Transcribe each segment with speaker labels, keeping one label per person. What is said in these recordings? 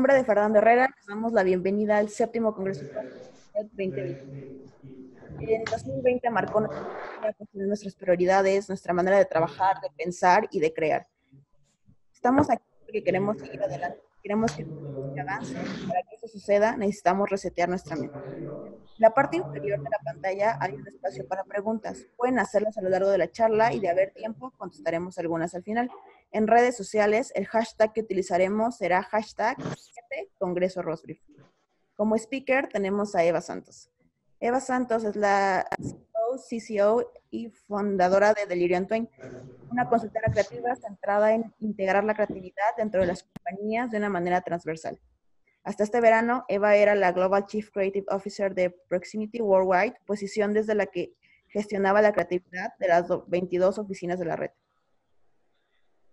Speaker 1: nombre de Fernando Herrera, les damos la bienvenida al séptimo Congreso de la Universidad 2020. En 2020 marcó nuestra historia, construyó nuestras prioridades, nuestra manera de trabajar, de pensar y de crear. Estamos aquí porque queremos seguir adelante, queremos que la industria avance y para que eso suceda necesitamos resetear nuestra mente. En la parte inferior de la pantalla hay un espacio para preguntas. Pueden hacerlas a lo largo de la charla y de haber tiempo contestaremos algunas al final. En redes sociales, el hashtag que utilizaremos será hashtag 7 Congreso Rosbrief. Como speaker tenemos a Eva Santos. Eva Santos es la CEO, CCO y fundadora de Delirium Twin, una consultora creativa centrada en integrar la creatividad dentro de las compañías de una manera transversal. Hasta este verano, Eva era la Global Chief Creative Officer de Proximity Worldwide, posición desde la que gestionaba la creatividad de las 22 oficinas de la red.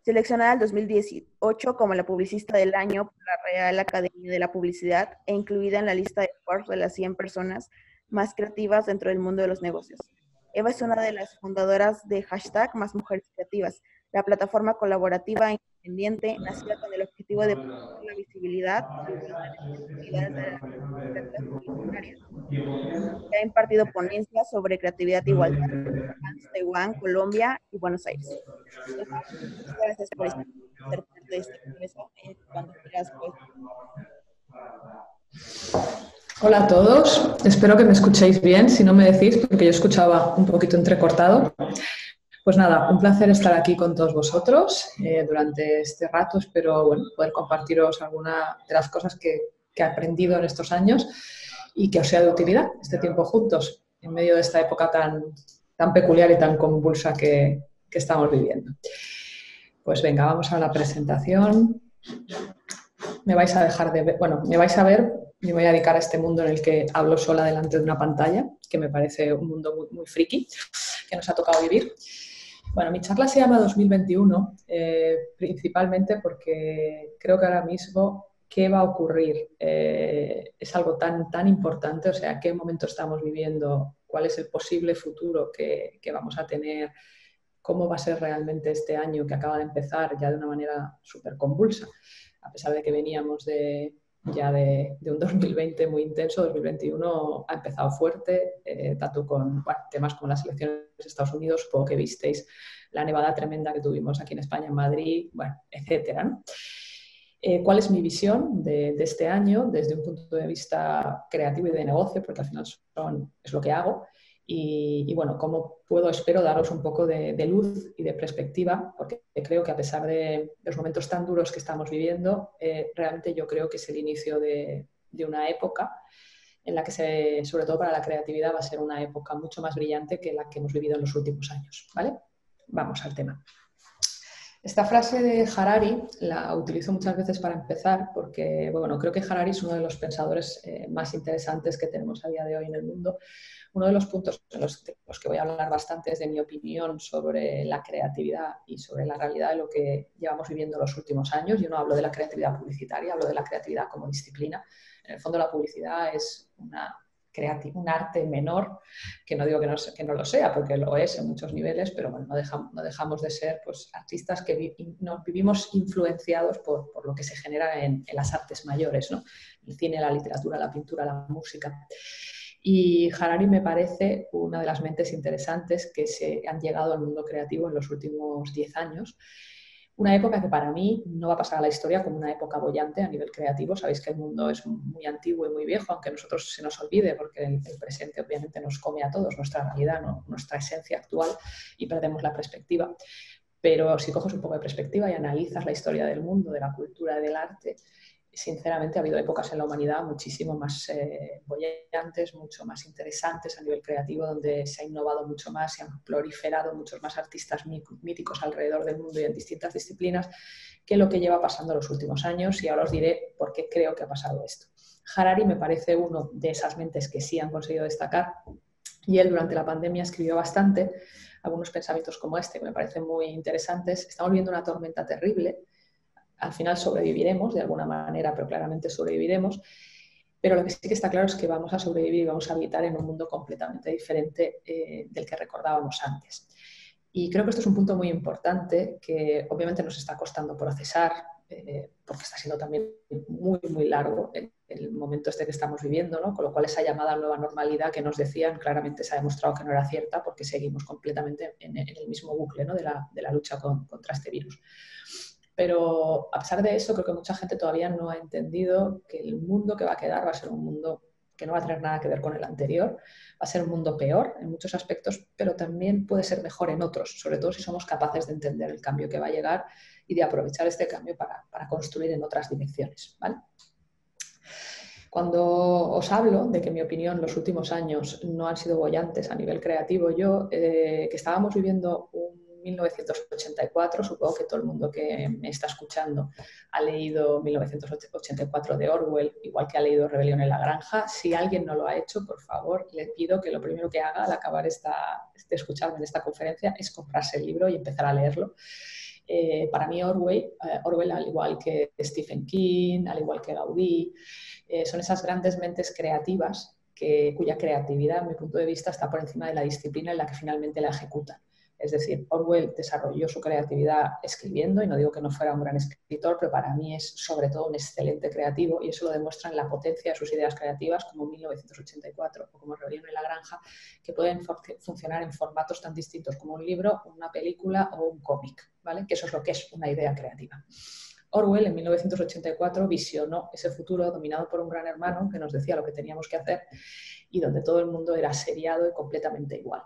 Speaker 1: Seleccionada en 2018 como la publicista del año por la Real Academia de la Publicidad e incluida en la lista de Forbes de las 100 personas más creativas dentro del mundo de los negocios. Eva es una de las fundadoras de hashtag Más Mujeres Creativas, la plataforma colaborativa e independiente nacida con el objetivo de promover la visibilidad y la igualdad de oportunidades de las creativas publicitarias. Ha impartido ponencias sobre creatividad e igualdad en Cannes, Taiwán, Colombia y Buenos Aires. Eva, muchas gracias por ser parte de este congreso. Cuando quieras, pues.
Speaker 2: Hola a todos, espero que me escuchéis bien, si no me decís, porque yo escuchaba un poquito entrecortado. Pues nada, un placer estar aquí con todos vosotros durante este rato. Espero poder compartiros alguna de las cosas que he aprendido en estos años y que os sea de utilidad este tiempo juntos, en medio de esta época tan peculiar y tan convulsa que estamos viviendo. Pues venga, vamos a la presentación. Me vais a dejar de ver, me vais a ver. Me voy a dedicar a este mundo en el que hablo sola delante de una pantalla, que me parece un mundo muy, muy friki, que nos ha tocado vivir. Bueno, mi charla se llama 2021, principalmente porque creo que ahora mismo qué va a ocurrir es algo tan importante, o sea, qué momento estamos viviendo, cuál es el posible futuro que vamos a tener, cómo va a ser realmente este año que acaba de empezar ya de una manera súper convulsa, a pesar de que veníamos de un 2020 muy intenso. 2021 ha empezado fuerte, tanto con temas como las elecciones de Estados Unidos, supongo que visteis la nevada tremenda que tuvimos aquí en España, en Madrid, etcétera, ¿no? ¿Cuál es mi visión de este año desde un punto de vista creativo y de negocio? Porque al final es lo que hago. Y cómo espero daros un poco de luz y de perspectiva, porque creo que a pesar de los momentos tan duros que estamos viviendo, realmente yo creo que es el inicio de una época en la que, sobre todo para la creatividad, va a ser una época mucho más brillante que la que hemos vivido en los últimos años, ¿vale? Vamos al tema. Esta frase de Harari la utilizo muchas veces para empezar porque, creo que Harari es uno de los pensadores más interesantes que tenemos a día de hoy en el mundo. Uno de los puntos en los que voy a hablar bastante es de mi opinión sobre la creatividad y sobre la realidad de lo que llevamos viviendo los últimos años. Yo no hablo de la creatividad publicitaria, hablo de la creatividad como disciplina. En el fondo la publicidad es un arte menor, que no digo que no lo sea, porque lo es en muchos niveles, pero no dejamos de ser artistas que nos vivimos influenciados por lo que se genera en las artes mayores, ¿no? El cine, la literatura, la pintura, la música. Y Harari me parece una de las mentes interesantes que se han llegado al mundo creativo en los últimos 10 años. Una época que para mí no va a pasar a la historia como una época boyante a nivel creativo. Sabéis que el mundo es muy antiguo y muy viejo, aunque a nosotros se nos olvide, porque el presente obviamente nos come a todos, nuestra realidad, ¿no? Nuestra esencia actual, y perdemos la perspectiva. Pero si coges un poco de perspectiva y analizas la historia del mundo, de la cultura, del arte, sinceramente ha habido épocas en la humanidad muchísimo más bollantes, mucho más interesantes a nivel creativo, donde se ha innovado mucho más, se han proliferado muchos más artistas míticos alrededor del mundo y en distintas disciplinas, que lo que lleva pasando los últimos años. Y ahora os diré por qué creo que ha pasado esto. Harari me parece uno de esas mentes que sí han conseguido destacar, y él durante la pandemia escribió bastante algunos pensamientos como este, que me parecen muy interesantes. Estamos viviendo una tormenta terrible. Al final sobreviviremos de alguna manera, pero claramente sobreviviremos. Pero lo que sí que está claro es que vamos a sobrevivir y vamos a habitar en un mundo completamente diferente del que recordábamos antes. Y creo que esto es un punto muy importante que obviamente nos está costando procesar. porque está siendo también muy, muy largo el momento este que estamos viviendo, ¿no? Con lo cual esa llamada nueva normalidad que nos decían claramente se ha demostrado que no era cierta porque seguimos completamente en el mismo bucle, ¿no? de la lucha contra este virus. Pero a pesar de eso, creo que mucha gente todavía no ha entendido que el mundo que va a quedar va a ser un mundo que no va a tener nada que ver con el anterior, va a ser un mundo peor en muchos aspectos, pero también puede ser mejor en otros, sobre todo si somos capaces de entender el cambio que va a llegar y de aprovechar este cambio para construir en otras direcciones, ¿vale? Cuando os hablo de que, en mi opinión, los últimos años no han sido bollantes a nivel creativo, que estábamos viviendo un 1984, supongo que todo el mundo que me está escuchando ha leído 1984 de Orwell, igual que ha leído Rebelión en la Granja. Si alguien no lo ha hecho, por favor, le pido que lo primero que haga al acabar de escucharme en esta conferencia es comprarse el libro y empezar a leerlo. Para mí Orwell, al igual que Stephen King, al igual que Gaudí, son esas grandes mentes creativas cuya creatividad, en mi punto de vista, está por encima de la disciplina en la que finalmente la ejecutan. Es decir, Orwell desarrolló su creatividad escribiendo, y no digo que no fuera un gran escritor, pero para mí es sobre todo un excelente creativo, y eso lo demuestra en la potencia de sus ideas creativas, como 1984 o como Rebelión en la Granja, que pueden funcionar en formatos tan distintos como un libro, una película o un cómic, ¿vale? Que eso es lo que es una idea creativa. Orwell en 1984 visionó ese futuro dominado por un gran hermano que nos decía lo que teníamos que hacer y donde todo el mundo era seriado y completamente igual.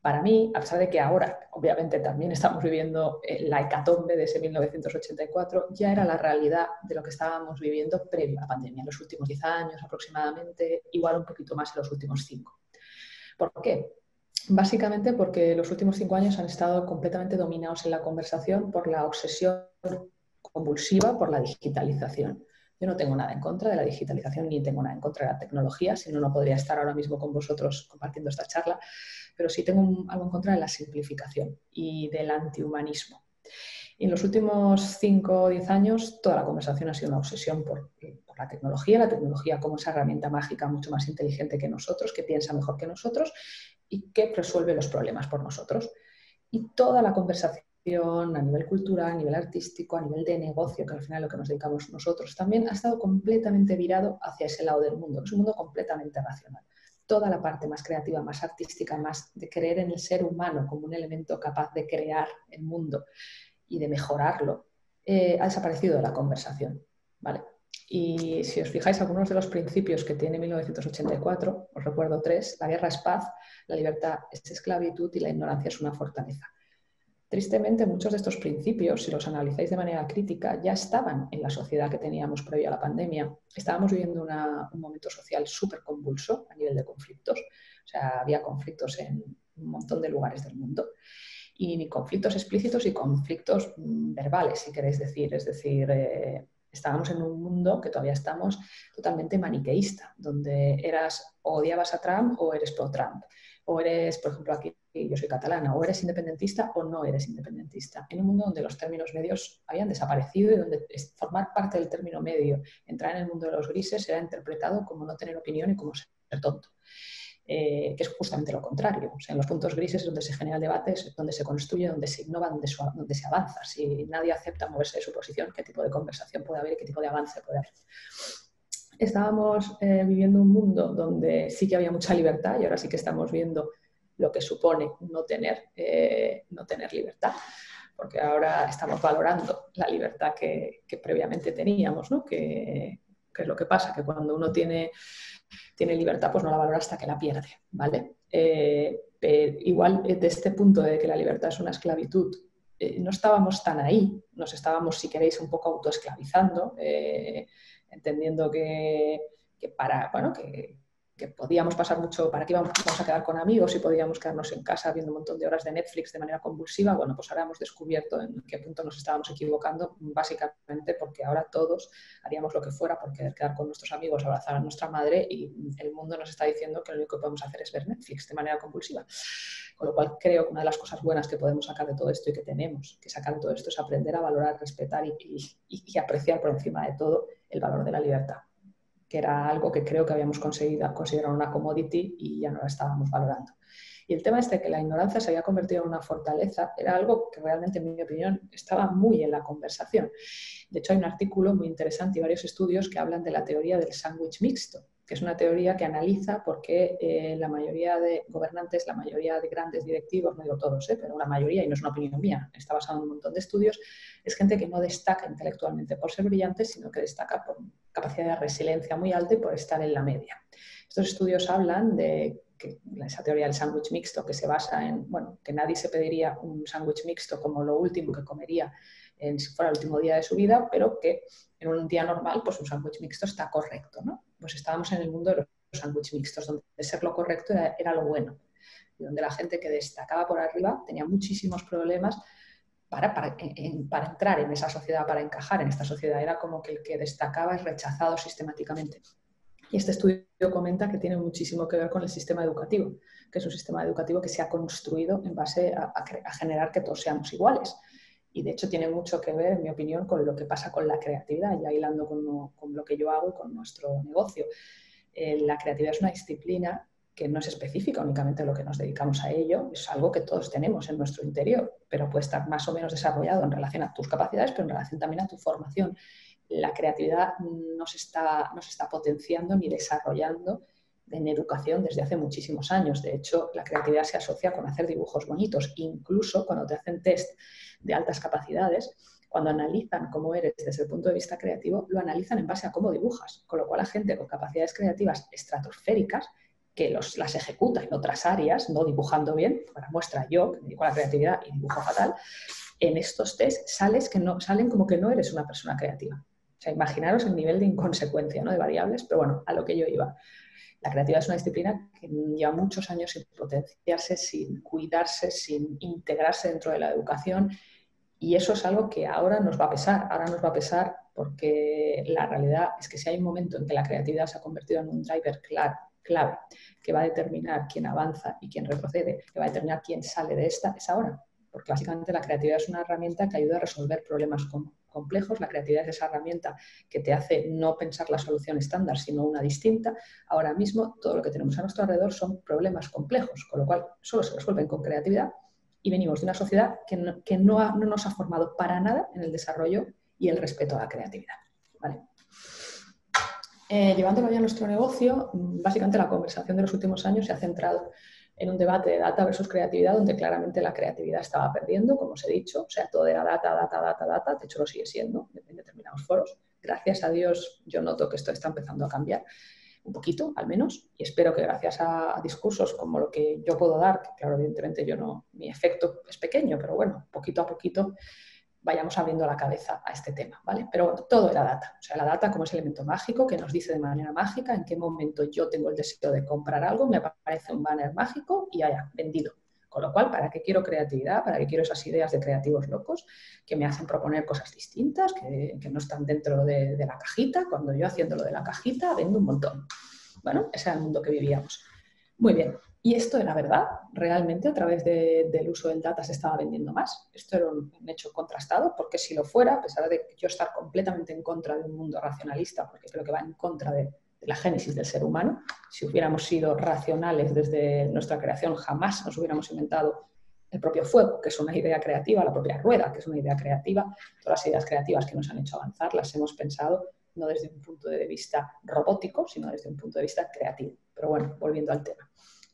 Speaker 2: Para mí, a pesar de que ahora, obviamente, también estamos viviendo la hecatombe de ese 1984, ya era la realidad de lo que estábamos viviendo previo a la pandemia, en los últimos 10 años aproximadamente, igual un poquito más en los últimos 5. ¿Por qué? Básicamente porque los últimos 5 años han estado completamente dominados en la conversación por la obsesión convulsiva por la digitalización. Yo no tengo nada en contra de la digitalización ni tengo nada en contra de la tecnología, si no, no podría estar ahora mismo con vosotros compartiendo esta charla, pero sí tengo algo en contra de la simplificación y del antihumanismo. Y en los últimos 5 o 10 años toda la conversación ha sido una obsesión por la tecnología como esa herramienta mágica mucho más inteligente que nosotros, que piensa mejor que nosotros y que resuelve los problemas por nosotros. Y toda la conversación a nivel cultural, a nivel artístico, a nivel de negocio, que al final es lo que nos dedicamos nosotros, también ha estado completamente virado hacia ese lado del mundo, que es un mundo completamente racional. Toda la parte más creativa, más artística, más de creer en el ser humano como un elemento capaz de crear el mundo y de mejorarlo, ha desaparecido de la conversación, ¿vale? Y si os fijáis, algunos de los principios que tiene 1984, os recuerdo 3, la guerra es paz, la libertad es esclavitud y la ignorancia es una fortaleza. Tristemente, muchos de estos principios, si los analizáis de manera crítica, ya estaban en la sociedad que teníamos previo a la pandemia. Estábamos viviendo un momento social súper convulso a nivel de conflictos. O sea, había conflictos en un montón de lugares del mundo. Y conflictos explícitos y conflictos verbales, si queréis decir. Es decir, estábamos en un mundo que todavía estamos totalmente maniqueísta, donde o odiabas a Trump o eres pro-Trump. O eres, por ejemplo, aquí yo soy catalana, o eres independentista o no eres independentista. En un mundo donde los términos medios habían desaparecido y donde formar parte del término medio, entrar en el mundo de los grises, era interpretado como no tener opinión y como ser tonto. Que es justamente lo contrario. O sea, en los puntos grises es donde se genera el debate, es donde se construye, donde se innova, donde se avanza. Si nadie acepta moverse de su posición, ¿qué tipo de conversación puede haber y qué tipo de avance puede haber? Estábamos viviendo un mundo donde sí que había mucha libertad y ahora sí que estamos viendo lo que supone no tener libertad, porque ahora estamos valorando la libertad que previamente teníamos, ¿no? Que es lo que pasa, que cuando uno tiene libertad, pues no la valora hasta que la pierde, ¿vale? Pero igual de este punto de que la libertad es una esclavitud, no estábamos tan ahí, nos estábamos, si queréis, un poco autoesclavizando, entendiendo que podíamos pasar mucho, para qué íbamos a quedar con amigos y podíamos quedarnos en casa viendo un montón de horas de Netflix de manera convulsiva. Bueno, pues ahora hemos descubierto en qué punto nos estábamos equivocando, básicamente porque ahora todos haríamos lo que fuera por querer quedar con nuestros amigos, abrazar a nuestra madre, y el mundo nos está diciendo que lo único que podemos hacer es ver Netflix de manera compulsiva. Con lo cual creo que una de las cosas buenas que podemos sacar de todo esto y que tenemos que sacar de todo esto es aprender a valorar, respetar y apreciar por encima de todo el valor de la libertad. que era algo que creo que habíamos conseguido considerar una commodity y ya no la estábamos valorando. Y el tema este de que la ignorancia se había convertido en una fortaleza era algo que realmente, en mi opinión, estaba muy en la conversación. De hecho, hay un artículo muy interesante y varios estudios que hablan de la teoría del sándwich mixto, que es una teoría que analiza por qué la mayoría de gobernantes, la mayoría de grandes directivos, no digo todos, pero la mayoría, y no es una opinión mía, está basado en un montón de estudios, es gente que no destaca intelectualmente por ser brillante, sino que destaca por capacidad de resiliencia muy alta y por estar en la media. Estos estudios hablan de esa teoría del sándwich mixto, que se basa en, bueno, que nadie se pediría un sándwich mixto como lo último que comería si fuera el último día de su vida, pero que en un día normal, pues un sándwich mixto está correcto, ¿no? Pues estábamos en el mundo de los sándwich mixtos, donde ser lo correcto era lo bueno, y donde la gente que destacaba por arriba tenía muchísimos problemas para entrar en esa sociedad, para encajar en esta sociedad. Era como que el que destacaba es rechazado sistemáticamente. Y este estudio comenta que tiene muchísimo que ver con el sistema educativo, que es un sistema educativo que se ha construido en base a generar que todos seamos iguales. Y de hecho tiene mucho que ver, en mi opinión, con lo que pasa con la creatividad, ya hilando con lo que yo hago y con nuestro negocio. La creatividad es una disciplina que no es específica únicamente a lo que nos dedicamos a ello, es algo que todos tenemos en nuestro interior, pero puede estar más o menos desarrollado en relación a tus capacidades, pero en relación también a tu formación. La creatividad no se está potenciando ni desarrollando en educación desde hace muchísimos años. De hecho, la creatividad se asocia con hacer dibujos bonitos. Incluso cuando te hacen test de altas capacidades, cuando analizan cómo eres desde el punto de vista creativo, lo analizan en base a cómo dibujas. Con lo cual, la gente con capacidades creativas estratosféricas, que las ejecuta en otras áreas, no dibujando bien, para muestra yo, que me dedico a la creatividad y dibujo fatal, en estos test salen como que no eres una persona creativa. O sea, imaginaros el nivel de inconsecuencia, ¿no? De variables, pero bueno, a lo que yo iba. La creatividad es una disciplina que lleva muchos años sin potenciarse, sin cuidarse, sin integrarse dentro de la educación, y eso es algo que ahora nos va a pesar. Ahora nos va a pesar porque la realidad es que si hay un momento en que la creatividad se ha convertido en un driver clave que va a determinar quién avanza y quién retrocede, que va a determinar quién sale de esta, es ahora. Porque básicamente la creatividad es una herramienta que ayuda a resolver problemas complejos. La creatividad es esa herramienta que te hace no pensar la solución estándar, sino una distinta. Ahora mismo todo lo que tenemos a nuestro alrededor son problemas complejos, con lo cual solo se resuelven con creatividad, y venimos de una sociedad que no nos ha formado para nada en el desarrollo y el respeto a la creatividad. ¿Vale? Llevándolo ya a nuestro negocio, básicamente la conversación de los últimos años se ha centrado en un debate de data versus creatividad, donde claramente la creatividad estaba perdiendo, como os he dicho. O sea, todo era data, de hecho lo sigue siendo en determinados foros. Gracias a Dios yo noto que esto está empezando a cambiar un poquito, al menos, y espero que gracias a discursos como lo que yo puedo dar, que claro, evidentemente yo no, mi efecto es pequeño, pero bueno, poquito a poquito vayamos abriendo la cabeza a este tema, ¿vale? Pero bueno, todo era data, o sea, la data como ese elemento mágico que nos dice de manera mágica en qué momento yo tengo el deseo de comprar algo, me aparece un banner mágico y haya vendido. Con lo cual, ¿para qué quiero creatividad? ¿Para qué quiero esas ideas de creativos locos que me hacen proponer cosas distintas, que no están dentro de la cajita? Cuando yo haciéndolo de la cajita vendo un montón. Bueno, ese era el mundo que vivíamos. Muy bien. ¿Y esto era verdad? ¿Realmente a través del uso del data se estaba vendiendo más? Esto era un hecho contrastado, porque si lo fuera, a pesar de yo estar completamente en contra de un mundo racionalista, porque creo que va en contra de la génesis del ser humano, si hubiéramos sido racionales desde nuestra creación, jamás nos hubiéramos inventado el propio fuego, que es una idea creativa, la propia rueda, que es una idea creativa. Todas las ideas creativas que nos han hecho avanzar las hemos pensado no desde un punto de vista robótico, sino desde un punto de vista creativo. Pero bueno, volviendo al tema.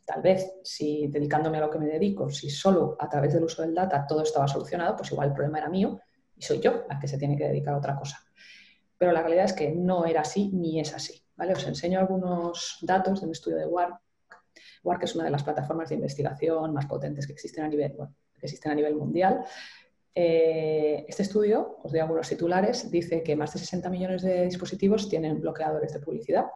Speaker 2: Tal vez, si dedicándome a lo que me dedico, si solo a través del uso del data todo estaba solucionado, pues igual el problema era mío y soy yo la que se tiene que dedicar a otra cosa. Pero la realidad es que no era así ni es así, ¿vale? Os enseño algunos datos de un estudio de WARC. WARC es una de las plataformas de investigación más potentes que existen a nivel mundial. Este estudio, os doy algunos titulares, dice que más de 60 millones de dispositivos tienen bloqueadores de publicidad.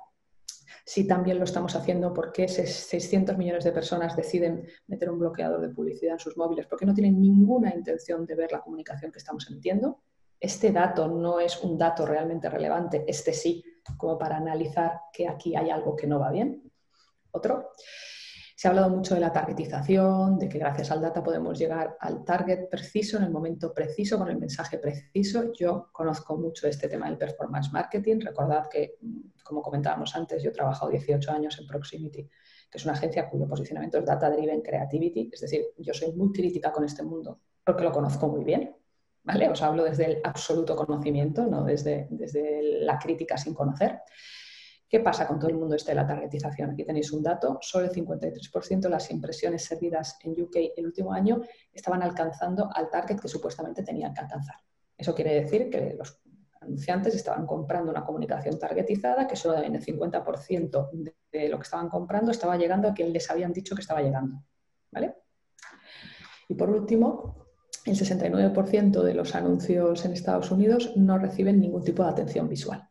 Speaker 2: Si también lo estamos haciendo, ¿por qué 600 millones de personas deciden meter un bloqueador de publicidad en sus móviles? Porque no tienen ninguna intención de ver la comunicación que estamos emitiendo. Este dato no es un dato realmente relevante, este sí, como para analizar que aquí hay algo que no va bien. Otro. Se ha hablado mucho de la targetización, de que gracias al data podemos llegar al target preciso, en el momento preciso, con el mensaje preciso. Yo conozco mucho este tema del performance marketing. Recordad que, como comentábamos antes, yo he trabajado 18 años en Proximity, que es una agencia cuyo posicionamiento es Data Driven Creativity. Es decir, yo soy muy crítica con este mundo porque lo conozco muy bien, ¿vale? Os hablo desde el absoluto conocimiento, no desde la crítica sin conocer. ¿Qué pasa con todo el mundo de la targetización? Aquí tenéis un dato, solo el 53% de las impresiones servidas en UK el último año estaban alcanzando al target que supuestamente tenían que alcanzar. Eso quiere decir que los anunciantes estaban comprando una comunicación targetizada que solo en el 50% de lo que estaban comprando estaba llegando a quien les habían dicho que estaba llegando, ¿vale? Y por último, el 69% de los anuncios en Estados Unidos no reciben ningún tipo de atención visual.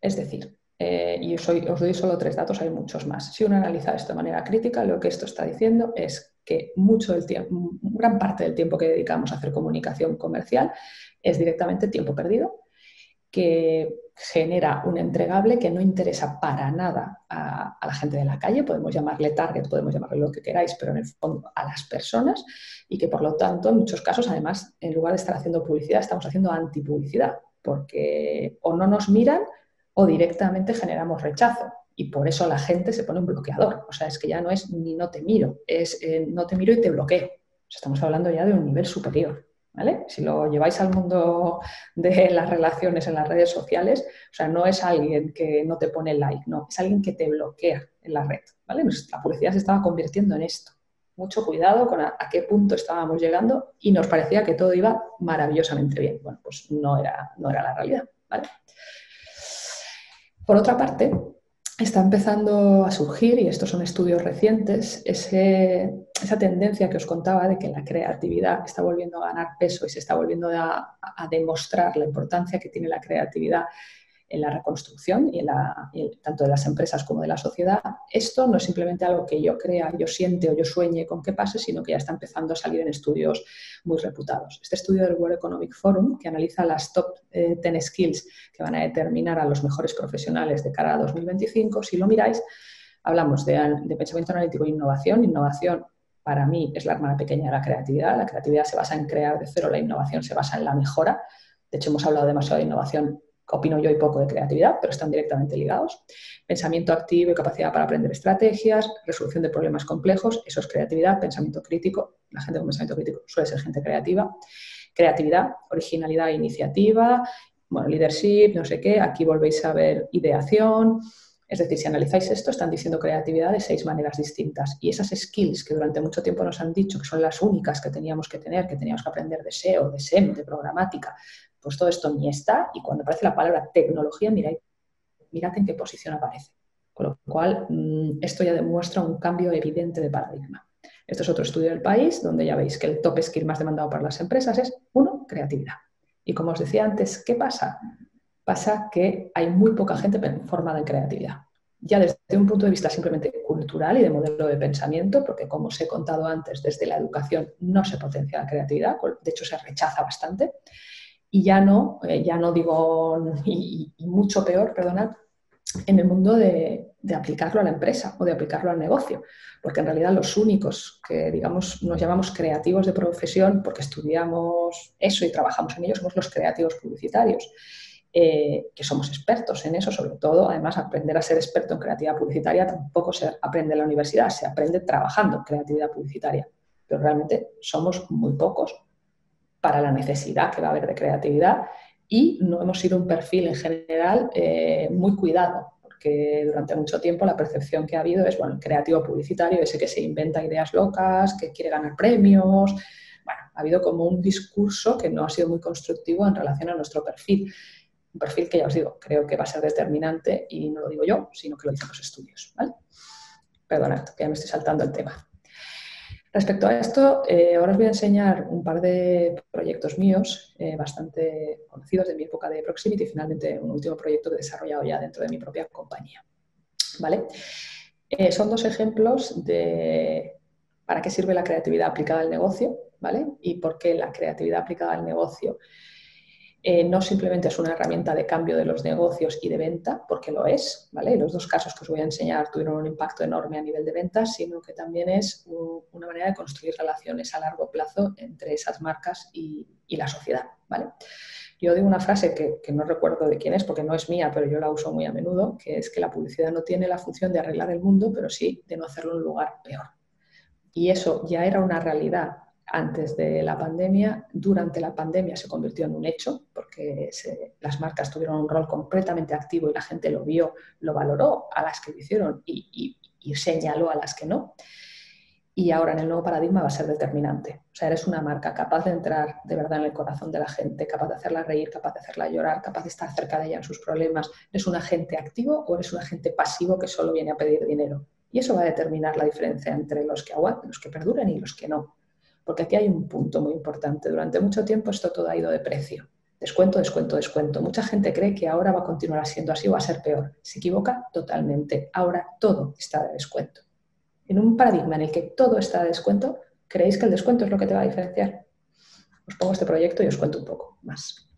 Speaker 2: Es decir, y os doy solo 3 datos, hay muchos más. Si uno analiza esto de manera crítica, lo que esto está diciendo es que gran parte del tiempo que dedicamos a hacer comunicación comercial es directamente tiempo perdido, que genera un entregable que no interesa para nada a la gente de la calle, podemos llamarle target, podemos llamarle lo que queráis, pero en el fondo a las personas, y que por lo tanto en muchos casos además en lugar de estar haciendo publicidad estamos haciendo antipublicidad, porque o no nos miran o directamente generamos rechazo. Y por eso la gente se pone un bloqueador. O sea, es que ya no es ni no te miro, es no te miro y te bloqueo. O sea, estamos hablando ya de un nivel superior, ¿vale? Si lo lleváis al mundo de las relaciones en las redes sociales, o sea, no es alguien que no te pone like, no, es alguien que te bloquea en la red, ¿vale? La publicidad se estaba convirtiendo en esto. Mucho cuidado con a qué punto estábamos llegando y nos parecía que todo iba maravillosamente bien. Bueno, pues no era la realidad, ¿vale? Por otra parte, está empezando a surgir, y estos son estudios recientes, esa tendencia que os contaba de que la creatividad está volviendo a ganar peso y se está volviendo a demostrar la importancia que tiene la creatividad en la reconstrucción tanto de las empresas como de la sociedad. Esto no es simplemente algo que yo crea, yo siente o yo sueñe con que pase, sino que ya está empezando a salir en estudios muy reputados. Este estudio del World Economic Forum, que analiza las top 10 skills que van a determinar a los mejores profesionales de cara a 2025, si lo miráis, hablamos de pensamiento analítico e innovación. Innovación, para mí, es la hermana pequeña de la creatividad. La creatividad se basa en crear de cero, la innovación se basa en la mejora. De hecho, hemos hablado demasiado de innovación, opino yo, y poco de creatividad, pero están directamente ligados. Pensamiento activo y capacidad para aprender estrategias, resolución de problemas complejos, eso es creatividad. Pensamiento crítico, la gente con pensamiento crítico suele ser gente creativa. Creatividad, originalidad e iniciativa, bueno, leadership, no sé qué, aquí volvéis a ver ideación. Es decir, si analizáis esto, están diciendo creatividad de 6 maneras distintas. Y esas skills que durante mucho tiempo nos han dicho que son las únicas que teníamos que tener, que teníamos que aprender de SEO, de SEM, de programática, pues todo esto ni está. Y cuando aparece la palabra tecnología, mirad en qué posición aparece. Con lo cual, esto ya demuestra un cambio evidente de paradigma. Esto es otro estudio del país, donde ya veis que el top skill más demandado por las empresas es, 1, creatividad. Y como os decía antes, ¿qué pasa? Pasa que hay muy poca gente formada en creatividad. Ya desde un punto de vista simplemente cultural y de modelo de pensamiento, porque como os he contado antes, desde la educación no se potencia la creatividad, de hecho se rechaza bastante. Y ya no digo, y mucho peor, perdonad, en el mundo de aplicarlo a la empresa o de aplicarlo al negocio, porque en realidad los únicos que, digamos, nos llamamos creativos de profesión, porque estudiamos eso y trabajamos en ello, somos los creativos publicitarios, que somos expertos en eso, sobre todo. Además, aprender a ser experto en creatividad publicitaria tampoco se aprende en la universidad, se aprende trabajando en creatividad publicitaria, pero realmente somos muy pocos para la necesidad que va a haber de creatividad, y no hemos sido un perfil en general muy cuidado, porque durante mucho tiempo la percepción que ha habido es, bueno, el creativo publicitario, ese que se inventa ideas locas, que quiere ganar premios. Bueno, ha habido como un discurso que no ha sido muy constructivo en relación a nuestro perfil. Un perfil que, ya os digo, creo que va a ser determinante, y no lo digo yo, sino que lo dicen los estudios, ¿vale? Perdonad, que ya me estoy saltando el tema. Respecto a esto, ahora os voy a enseñar un par de proyectos míos bastante conocidos de mi época de Proximity, y finalmente un último proyecto que he desarrollado ya dentro de mi propia compañía, ¿vale? Son 2 ejemplos de para qué sirve la creatividad aplicada al negocio, ¿vale? Y por qué la creatividad aplicada al negocio No simplemente es una herramienta de cambio de los negocios y de venta, porque lo es, ¿vale? Los dos casos que os voy a enseñar tuvieron un impacto enorme a nivel de ventas, sino que también es una manera de construir relaciones a largo plazo entre esas marcas y la sociedad, ¿vale? Yo digo una frase que no recuerdo de quién es, porque no es mía, pero yo la uso muy a menudo, que es que la publicidad no tiene la función de arreglar el mundo, pero sí de no hacerlo un lugar peor. Y eso ya era una realidad antes de la pandemia. Durante la pandemia se convirtió en un hecho, porque las marcas tuvieron un rol completamente activo y la gente lo vio, lo valoró a las que lo hicieron y señaló a las que no. Y ahora en el nuevo paradigma va a ser determinante. O sea, eres una marca capaz de entrar de verdad en el corazón de la gente, capaz de hacerla reír, capaz de hacerla llorar, capaz de estar cerca de ella en sus problemas. ¿Eres un agente activo o eres un agente pasivo que solo viene a pedir dinero? Y eso va a determinar la diferencia entre los que aguanten, los que perduren y los que no. Porque aquí hay un punto muy importante. Durante mucho tiempo esto todo ha ido de precio. Descuento, descuento, descuento. Mucha gente cree que ahora va a continuar siendo así o va a ser peor. Se equivoca totalmente. Ahora todo está de descuento. En un paradigma en el que todo está de descuento, ¿creéis que el descuento es lo que te va a diferenciar? Os pongo este proyecto y os cuento un poco más.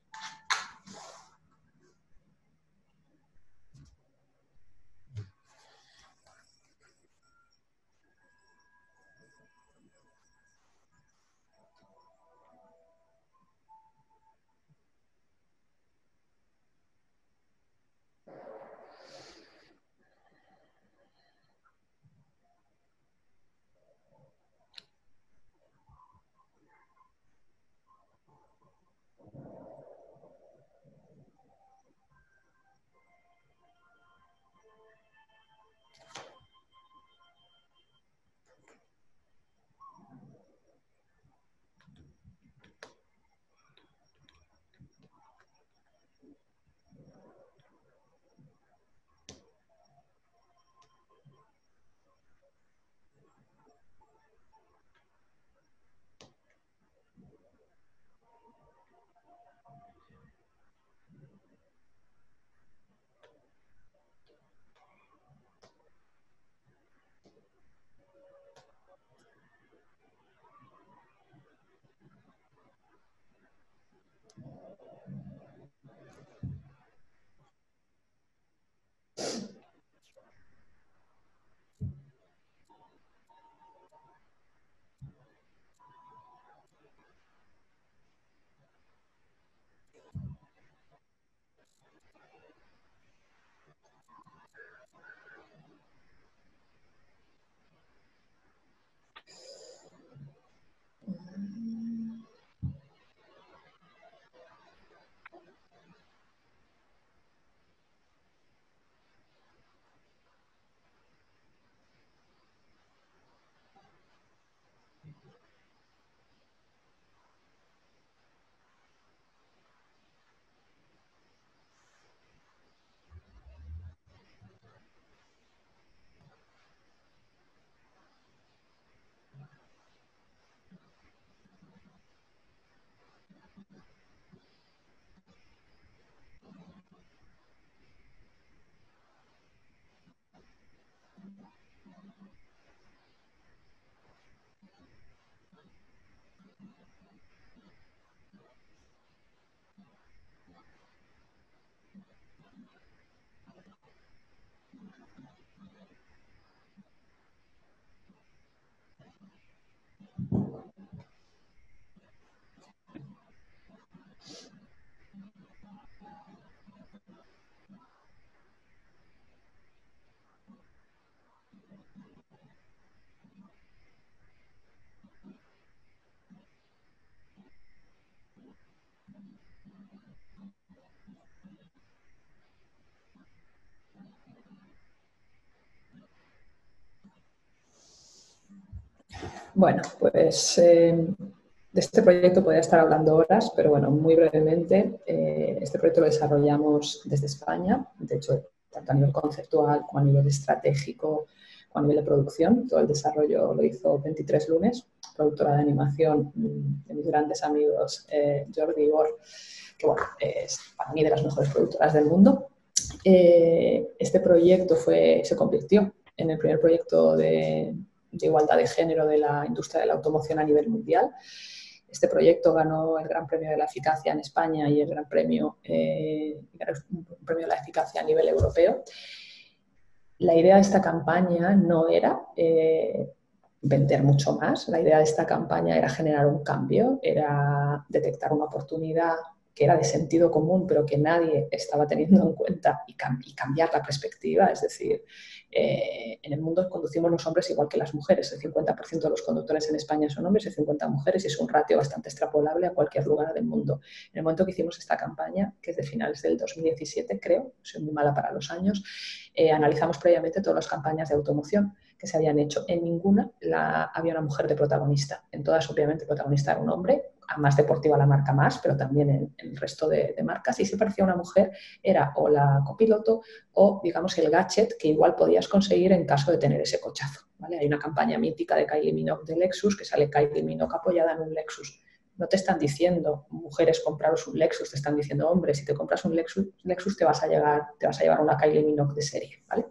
Speaker 2: Bueno, pues de este proyecto podría estar hablando horas, pero bueno, muy brevemente, este proyecto lo desarrollamos desde España, de hecho, tanto a nivel conceptual como a nivel estratégico, como a nivel de producción. Todo el desarrollo lo hizo 23 Lunes, productora de animación de mis grandes amigos Jordi y Igor, que bueno, es para mí de las mejores productoras del mundo. Este proyecto se convirtió en el primer proyecto de igualdad de género de la industria de la automoción a nivel mundial. Este proyecto ganó el Gran Premio de la Eficacia en España y el Gran Premio, un premio de la Eficacia a nivel europeo. La idea de esta campaña no era vender mucho más. La idea de esta campaña era generar un cambio, era detectar una oportunidad que era de sentido común, pero que nadie estaba teniendo en cuenta y cambiar la perspectiva. Es decir, en el mundo conducimos los hombres igual que las mujeres. El 50% de los conductores en España son hombres y 50 mujeres, y es un ratio bastante extrapolable a cualquier lugar del mundo. En el momento que hicimos esta campaña, que es de finales del 2017, creo, soy muy mala para los años, analizamos previamente todas las campañas de automoción que se habían hecho. En ninguna había una mujer de protagonista. En todas, obviamente, el protagonista era un hombre, a más deportiva la marca más, pero también en el resto de marcas. Y si parecía una mujer, era o la copiloto o, digamos, el gadget que igual podías conseguir en caso de tener ese cochazo, ¿vale? Hay una campaña mítica de Kylie Minogue de Lexus, que sale Kylie Minogue apoyada en un Lexus. No te están diciendo, mujeres, compraros un Lexus, te están diciendo, hombre, si te compras un Lexus te vas a llevar una Kylie Minogue de serie, ¿vale?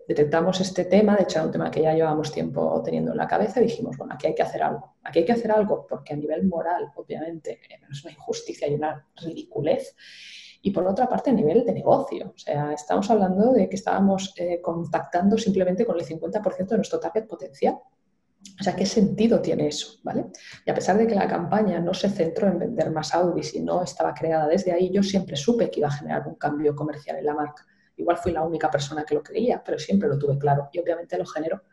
Speaker 2: Detectamos este tema, de hecho era un tema que ya llevábamos tiempo teniendo en la cabeza, y dijimos, bueno, aquí hay que hacer algo, porque a nivel moral, obviamente, es una injusticia y una ridiculez, y por otra parte a nivel de negocio. O sea, estamos hablando de que estábamos contactando simplemente con el 50% de nuestro target potencial. O sea, ¿qué sentido tiene eso? ¿Vale? Y a pesar de que la campaña no se centró en vender más Audis y no estaba creada desde ahí, yo siempre supe que iba a generar un cambio comercial en la marca. Igual fui la única persona que lo creía, pero siempre lo tuve claro y obviamente lo generó.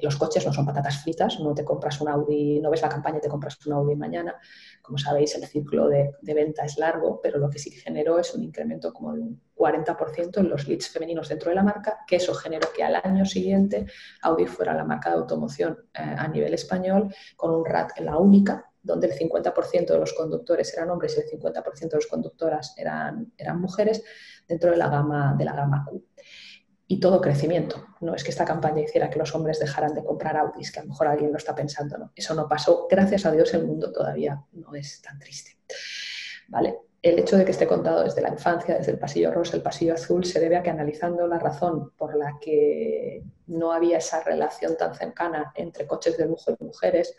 Speaker 2: Los coches no son patatas fritas, no te compras un Audi, no ves la campaña y te compras un Audi mañana. Como sabéis, el ciclo de venta es largo, pero lo que sí generó es un incremento como de un 40% en los leads femeninos dentro de la marca, que eso generó que al año siguiente Audi fuera la marca de automoción a nivel español con un RAT en la única, donde el 50% de los conductores eran hombres y el 50% de las conductoras eran mujeres, dentro de la gama Q. Y todo crecimiento. No es que esta campaña hiciera que los hombres dejaran de comprar Audis, que a lo mejor alguien lo está pensando, ¿no? Eso no pasó. Gracias a Dios el mundo todavía no es tan triste. ¿Vale? El hecho de que esté contado desde la infancia, desde el pasillo rosa, el pasillo azul, se debe a que, analizando la razón por la que no había esa relación tan cercana entre coches de lujo y mujeres,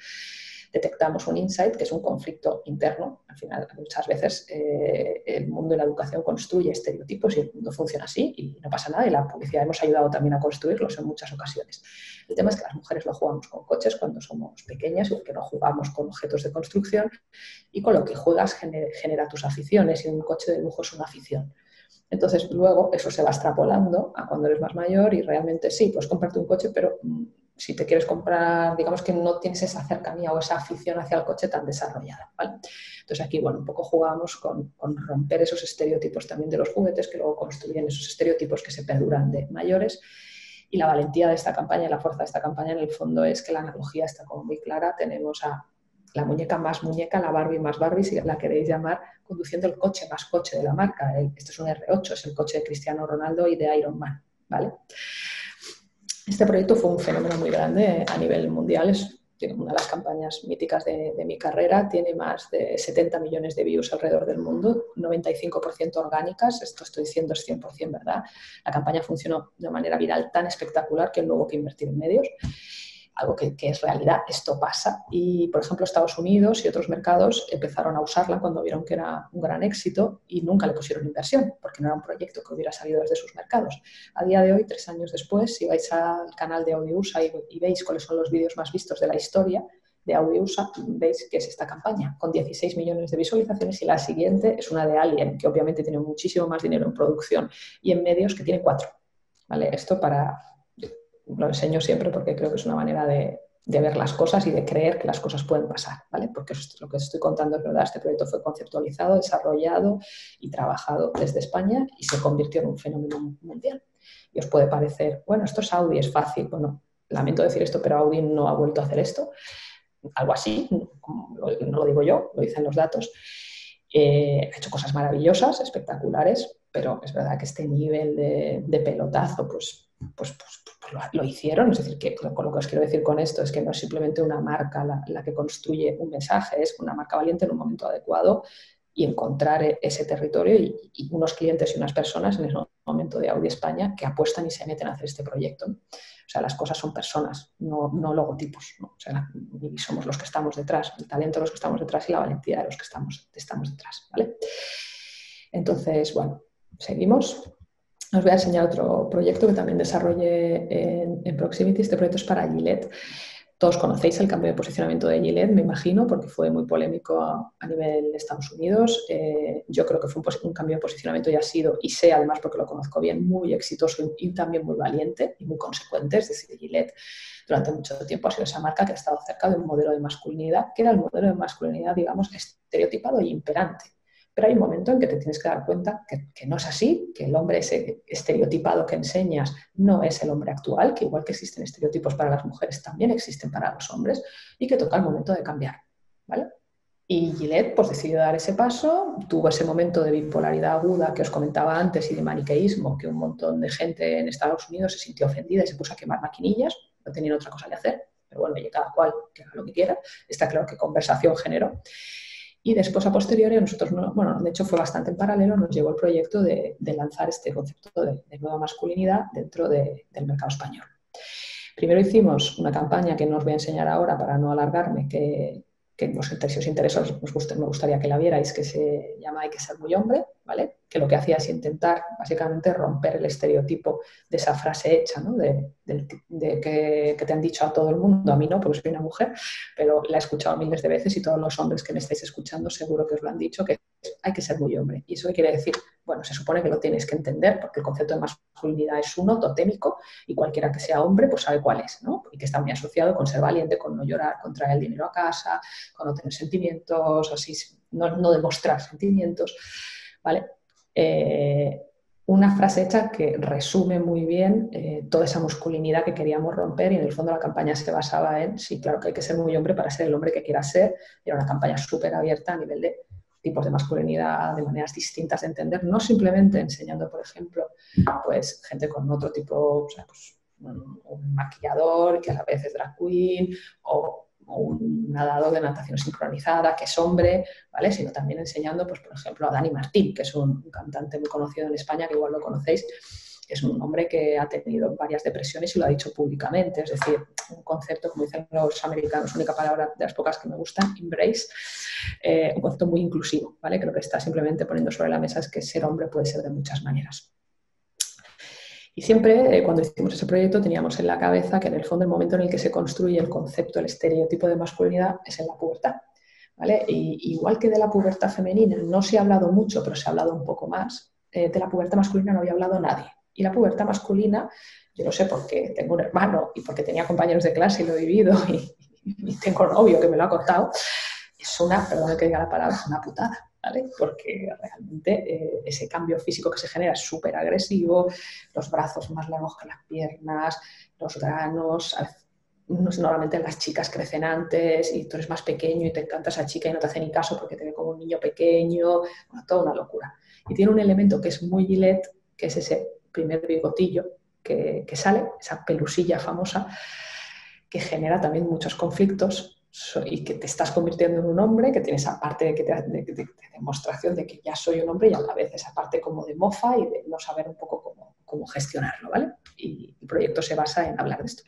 Speaker 2: detectamos un insight, que es un conflicto interno. Al final, muchas veces el mundo y la educación construye estereotipos y el mundo funciona así y no pasa nada, y la publicidad hemos ayudado también a construirlos en muchas ocasiones. El tema es que las mujeres no jugamos con coches cuando somos pequeñas, y porque no jugamos con objetos de construcción, y con lo que juegas genera tus aficiones, y un coche de lujo es una afición. Entonces, luego eso se va extrapolando a cuando eres más mayor y realmente sí, puedes comprarte un coche, pero si te quieres comprar, digamos que no tienes esa cercanía o esa afición hacia el coche tan desarrollada, ¿vale? Entonces aquí, bueno, un poco jugamos con romper esos estereotipos también de los juguetes, que luego construyen esos estereotipos que se perduran de mayores. Y la valentía de esta campaña y la fuerza de esta campaña, en el fondo, es que la analogía está como muy clara. Tenemos a la muñeca más muñeca, la Barbie más Barbie, si la queréis llamar, conduciendo el coche más coche de la marca. Este es un R8, es el coche de Cristiano Ronaldo y de Iron Man, ¿vale? Este proyecto fue un fenómeno muy grande a nivel mundial. Es una de las campañas míticas de mi carrera. Tiene más de 70 millones de views alrededor del mundo, 95% orgánicas. Esto estoy diciendo es 100% verdad. La campaña funcionó de manera viral tan espectacular que no hubo que invertir en medios. Algo que es realidad, esto pasa. Y, por ejemplo, Estados Unidos y otros mercados empezaron a usarla cuando vieron que era un gran éxito y nunca le pusieron inversión, porque no era un proyecto que hubiera salido desde sus mercados. A día de hoy, 3 años después, si vais al canal de Audiusa y veis cuáles son los vídeos más vistos de la historia de Audiusa, veis que es esta campaña, con 16 millones de visualizaciones, y la siguiente es una de Alien, que obviamente tiene muchísimo más dinero en producción y en medios, que tiene 4. ¿Vale? Esto lo enseño siempre porque creo que es una manera de ver las cosas y de creer que las cosas pueden pasar, ¿vale? Porque eso es lo que estoy contando, es verdad. Este proyecto fue conceptualizado, desarrollado y trabajado desde España y se convirtió en un fenómeno mundial. Y os puede parecer, bueno, esto es Audi, es fácil. Bueno, lamento decir esto, pero Audi no ha vuelto a hacer esto. Algo así, no lo digo yo, lo dicen los datos. Ha hecho cosas maravillosas, espectaculares, pero es verdad que este nivel de pelotazo, pues lo hicieron. Es decir, que lo que os quiero decir con esto es que no es simplemente una marca la que construye un mensaje, es una marca valiente en un momento adecuado, y encontrar ese territorio y unos clientes y unas personas en ese momento de Audi España que apuestan y se meten a hacer este proyecto, ¿no? O sea, las cosas son personas, no logotipos, ¿no? O sea, y somos los que estamos detrás, el talento de los que estamos detrás y la valentía de los que estamos detrás, ¿vale? Entonces, bueno, seguimos. Os voy a enseñar otro proyecto que también desarrollé en Proximity. Este proyecto es para Gillette. Todos conocéis el cambio de posicionamiento de Gillette, me imagino, porque fue muy polémico a nivel de Estados Unidos. Yo creo que fue un cambio de posicionamiento y ha sido, y sé además porque lo conozco bien, muy exitoso y también muy valiente y muy consecuente. Es decir, Gillette durante mucho tiempo ha sido esa marca que ha estado cerca de un modelo de masculinidad, que era el modelo de masculinidad, digamos, estereotipado y imperante. Pero hay un momento en que te tienes que dar cuenta que no es así, que el hombre ese estereotipado que enseñas no es el hombre actual, que igual que existen estereotipos para las mujeres, también existen para los hombres, y que toca el momento de cambiar, ¿vale? Y Gillette pues decidió dar ese paso, tuvo ese momento de bipolaridad aguda que os comentaba antes y de maniqueísmo, que un montón de gente en Estados Unidos se sintió ofendida y se puso a quemar maquinillas, no tenían otra cosa que hacer, pero bueno, y cada cual que haga lo que quiera. Está claro que conversación generó. Y después, a posteriori, nosotros, bueno, de hecho fue bastante en paralelo, nos llevó el proyecto de lanzar este concepto de nueva masculinidad dentro del mercado español. Primero hicimos una campaña que no os voy a enseñar ahora para no alargarme, que si os interesa me gustaría que la vierais, que se llama Hay que ser muy hombre, ¿vale? Que lo que hacía es intentar básicamente romper el estereotipo de esa frase hecha, ¿no? Que te han dicho a todo el mundo, a mí no, porque soy una mujer, pero la he escuchado miles de veces y todos los hombres que me estáis escuchando seguro que os lo han dicho, que hay que ser muy hombre. ¿Y eso qué quiere decir? Bueno, se supone que lo tienes que entender porque el concepto de masculinidad es uno, totémico, y cualquiera que sea hombre pues sabe cuál es, ¿no? Y que está muy asociado con ser valiente, con no llorar, con traer el dinero a casa, con no tener sentimientos, así, no demostrar sentimientos, ¿vale? Una frase hecha que resume muy bien toda esa masculinidad que queríamos romper y en el fondo la campaña se basaba en, sí, claro que hay que ser muy hombre para ser el hombre que quiera ser, y era una campaña súper abierta a nivel de tipos de masculinidad, de maneras distintas de entender, no simplemente enseñando, por ejemplo, pues gente con otro tipo, o sea, pues, un maquillador que a la vez es drag queen o un nadador de natación sincronizada que es hombre, ¿vale? Sino también enseñando, pues, por ejemplo, a Dani Martín, que es un cantante muy conocido en España, que igual lo conocéis, es un hombre que ha tenido varias depresiones y lo ha dicho públicamente, es decir, un concepto, como dicen los americanos, única palabra de las pocas que me gustan, embrace, un concepto muy inclusivo, ¿vale? Que lo que está simplemente poniendo sobre la mesa es que ser hombre puede ser de muchas maneras. Y siempre, cuando hicimos ese proyecto, teníamos en la cabeza que en el fondo el momento en el que se construye el concepto, el estereotipo de masculinidad es en la pubertad, ¿vale? Y igual que de la pubertad femenina no se ha hablado mucho, pero se ha hablado un poco más, de la pubertad masculina no había hablado nadie. Y la pubertad masculina, yo lo sé porque tengo un hermano y porque tenía compañeros de clase y lo he vivido y tengo un novio que me lo ha contado, es una, perdón que diga la palabra, es una putada, ¿vale? Porque realmente ese cambio físico que se genera es súper agresivo, los brazos más largos que las piernas, los granos, normalmente las chicas crecen antes y tú eres más pequeño y te encanta esa chica y no te hace ni caso porque te ve como un niño pequeño, bueno, toda una locura. Y tiene un elemento que es muy Gillette, que es ese primer bigotillo que sale, esa pelusilla famosa, que genera también muchos conflictos y que te estás convirtiendo en un hombre, que tiene esa parte de demostración de que ya soy un hombre y a la vez esa parte como de mofa y de no saber un poco cómo gestionarlo, ¿vale? Y el proyecto se basa en hablar de esto.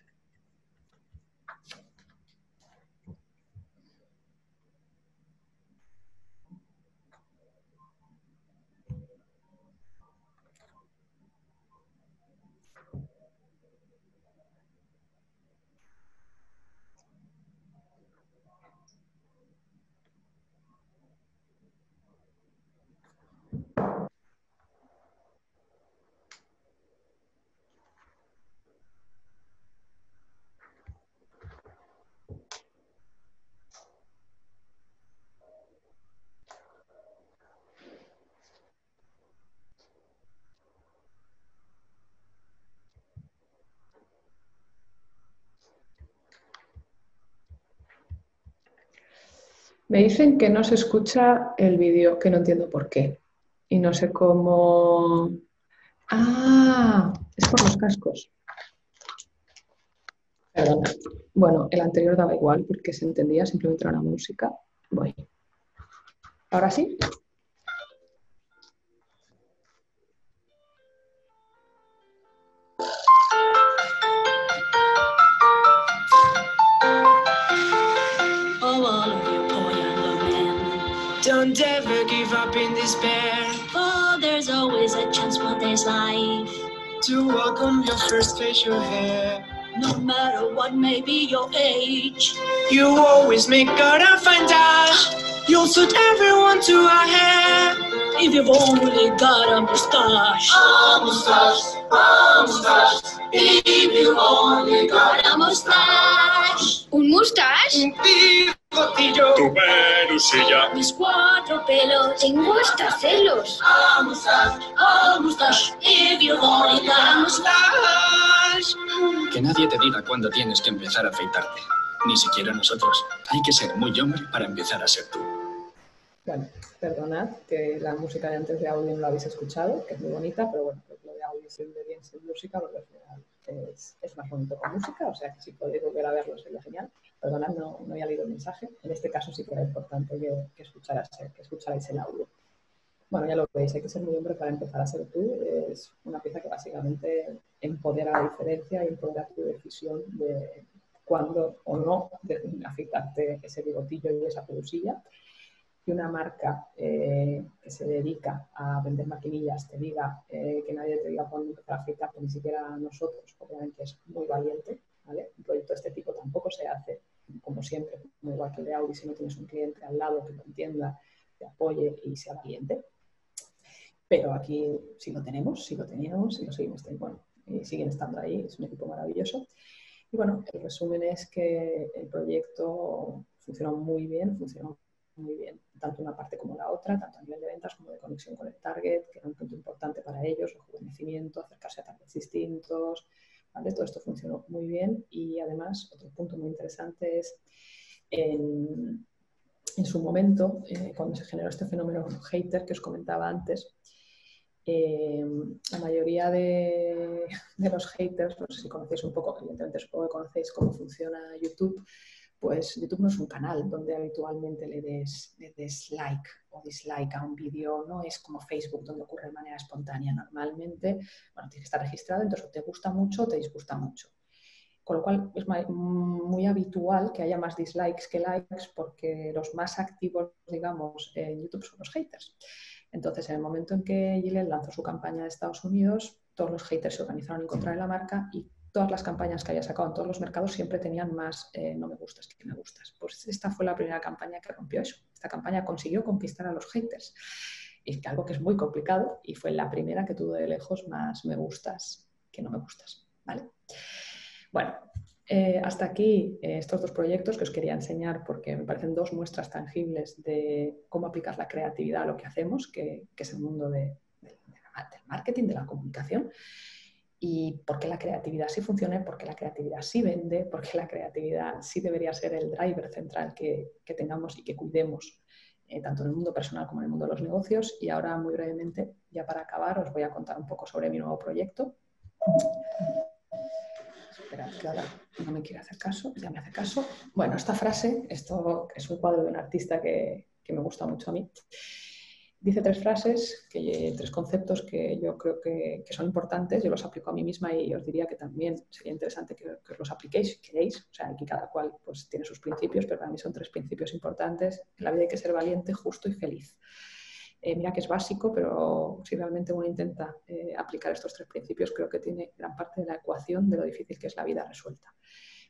Speaker 2: Me dicen que no se escucha el vídeo, que no entiendo por qué. Y no sé cómo... Ah, es por los cascos. Perdona. Bueno, el anterior daba igual porque se entendía, simplemente era una música. Voy. ¿Ahora sí?
Speaker 3: his life. To welcome your first facial hair. No matter what may be your age, you always make God a find out. You'll suit everyone to a hair. If you've only got a mustache. A mustache, a mustache. If you've only got a mustache. ¿Un mustache? Un bigotillo. Tu pelusilla. Mis 4 pelos. Tengo hasta celos. A mustache, if you've only got a mustache.
Speaker 4: Que nadie te diga cuándo tienes que empezar a afeitarte. Ni siquiera nosotros. Hay que ser muy hombre para empezar a ser tú.
Speaker 2: Bueno, perdonad que la música de antes de audio no la habéis escuchado, que es muy bonita, pero bueno, lo de audio siempre bien sin música, porque al final es más bonito con música, o sea que si podéis volver a verlo sería genial. Perdonad, no había leído el mensaje. En este caso sí que era importante que escucharais el audio. Bueno, ya lo veis, hay que ser muy hombre para empezar a ser tú. Es una pieza que básicamente empodera la diferencia y empodera tu decisión de cuándo o no afeitarte ese bigotillo y esa pelusilla. Que una marca que se dedica a vender maquinillas te diga que nadie te diga cuándo empezar a afeitarte, ni siquiera a nosotros, obviamente es muy valiente, ¿vale? Un proyecto de este tipo tampoco se hace, como siempre, como igual que el de Audi, si no tienes un cliente al lado que lo entienda, te apoye y sea valiente. Pero aquí sí lo teníamos y lo seguimos teniendo. Bueno, siguen estando ahí, es un equipo maravilloso. Y bueno, el resumen es que el proyecto funcionó muy bien, tanto una parte como la otra, tanto a nivel de ventas como de conexión con el target, que era un punto importante para ellos, rejuvenecimiento, acercarse a targets distintos, ¿vale? Todo esto funcionó muy bien y además otro punto muy interesante es en su momento, cuando se generó este fenómeno hater que os comentaba antes, la mayoría de los haters, no sé si conocéis un poco, evidentemente supongo que conocéis cómo funciona YouTube, pues YouTube no es un canal donde habitualmente le des like o dislike a un vídeo, no es como Facebook donde ocurre de manera espontánea. Normalmente, bueno, tienes que estar registrado, entonces o te gusta mucho o te disgusta mucho. Con lo cual es muy habitual que haya más dislikes que likes porque los más activos, digamos, en YouTube son los haters. Entonces, en el momento en que Gillette lanzó su campaña de Estados Unidos, todos los haters se organizaron en contra de la marca y todas las campañas que había sacado en todos los mercados siempre tenían más no me gustas que me gustas. Pues esta fue la primera campaña que rompió eso. Esta campaña consiguió conquistar a los haters. Y algo que es muy complicado y fue la primera que tuvo de lejos más me gustas que no me gustas, ¿vale? Bueno, hasta aquí estos 2 proyectos que os quería enseñar porque me parecen 2 muestras tangibles de cómo aplicar la creatividad a lo que hacemos, que es el mundo del marketing, de la comunicación. Y por qué la creatividad sí funciona, por qué la creatividad sí vende, por qué la creatividad sí debería ser el driver central que tengamos y que cuidemos, tanto en el mundo personal como en el mundo de los negocios. Y ahora, muy brevemente, ya para acabar, os voy a contar un poco sobre mi nuevo proyecto. Esperad, que ahora no me quiere hacer caso, ya me hace caso. Bueno, esta frase, esto es un cuadro de un artista que me gusta mucho a mí. Dice 3 frases, 3 conceptos que yo creo que son importantes. Yo los aplico a mí misma y os diría que también sería interesante que os los apliquéis si queréis. O sea, aquí cada cual pues, tiene sus principios, pero para mí son 3 principios importantes. En la vida hay que ser valiente, justo y feliz. Mira que es básico, pero si realmente uno intenta aplicar estos 3 principios, creo que tiene gran parte de la ecuación de lo difícil que es la vida resuelta.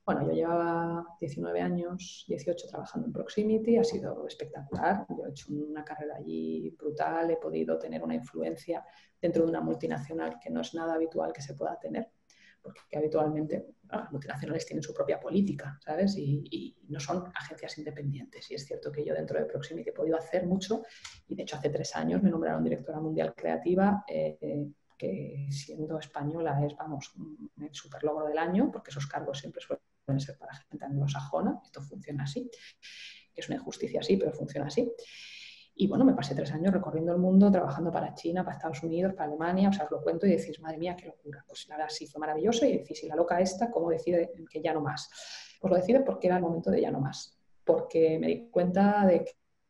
Speaker 2: Bueno, yo llevaba 19 años, 18 trabajando en Proximity, ha sido espectacular. Yo he hecho una carrera allí brutal, he podido tener una influencia dentro de una multinacional que no es nada habitual que se pueda tener, porque habitualmente las multinacionales tienen su propia política, ¿sabes? Y no son agencias independientes. Y es cierto que yo dentro de Proximity he podido hacer mucho y de hecho hace 3 años me nombraron directora mundial creativa, que siendo española es, vamos, el super logro del año, porque esos cargos siempre suelen ser para gente anglosajona. Esto funciona así, es una injusticia así, pero funciona así. Y bueno, me pasé 3 años recorriendo el mundo, trabajando para China, para Estados Unidos, para Alemania. O sea, os lo cuento y decís, madre mía, qué locura. Pues la verdad sí fue maravilloso y decís, ¿y la loca esta cómo decide que ya no más? Pues lo decide porque era el momento de ya no más. Porque me di cuenta de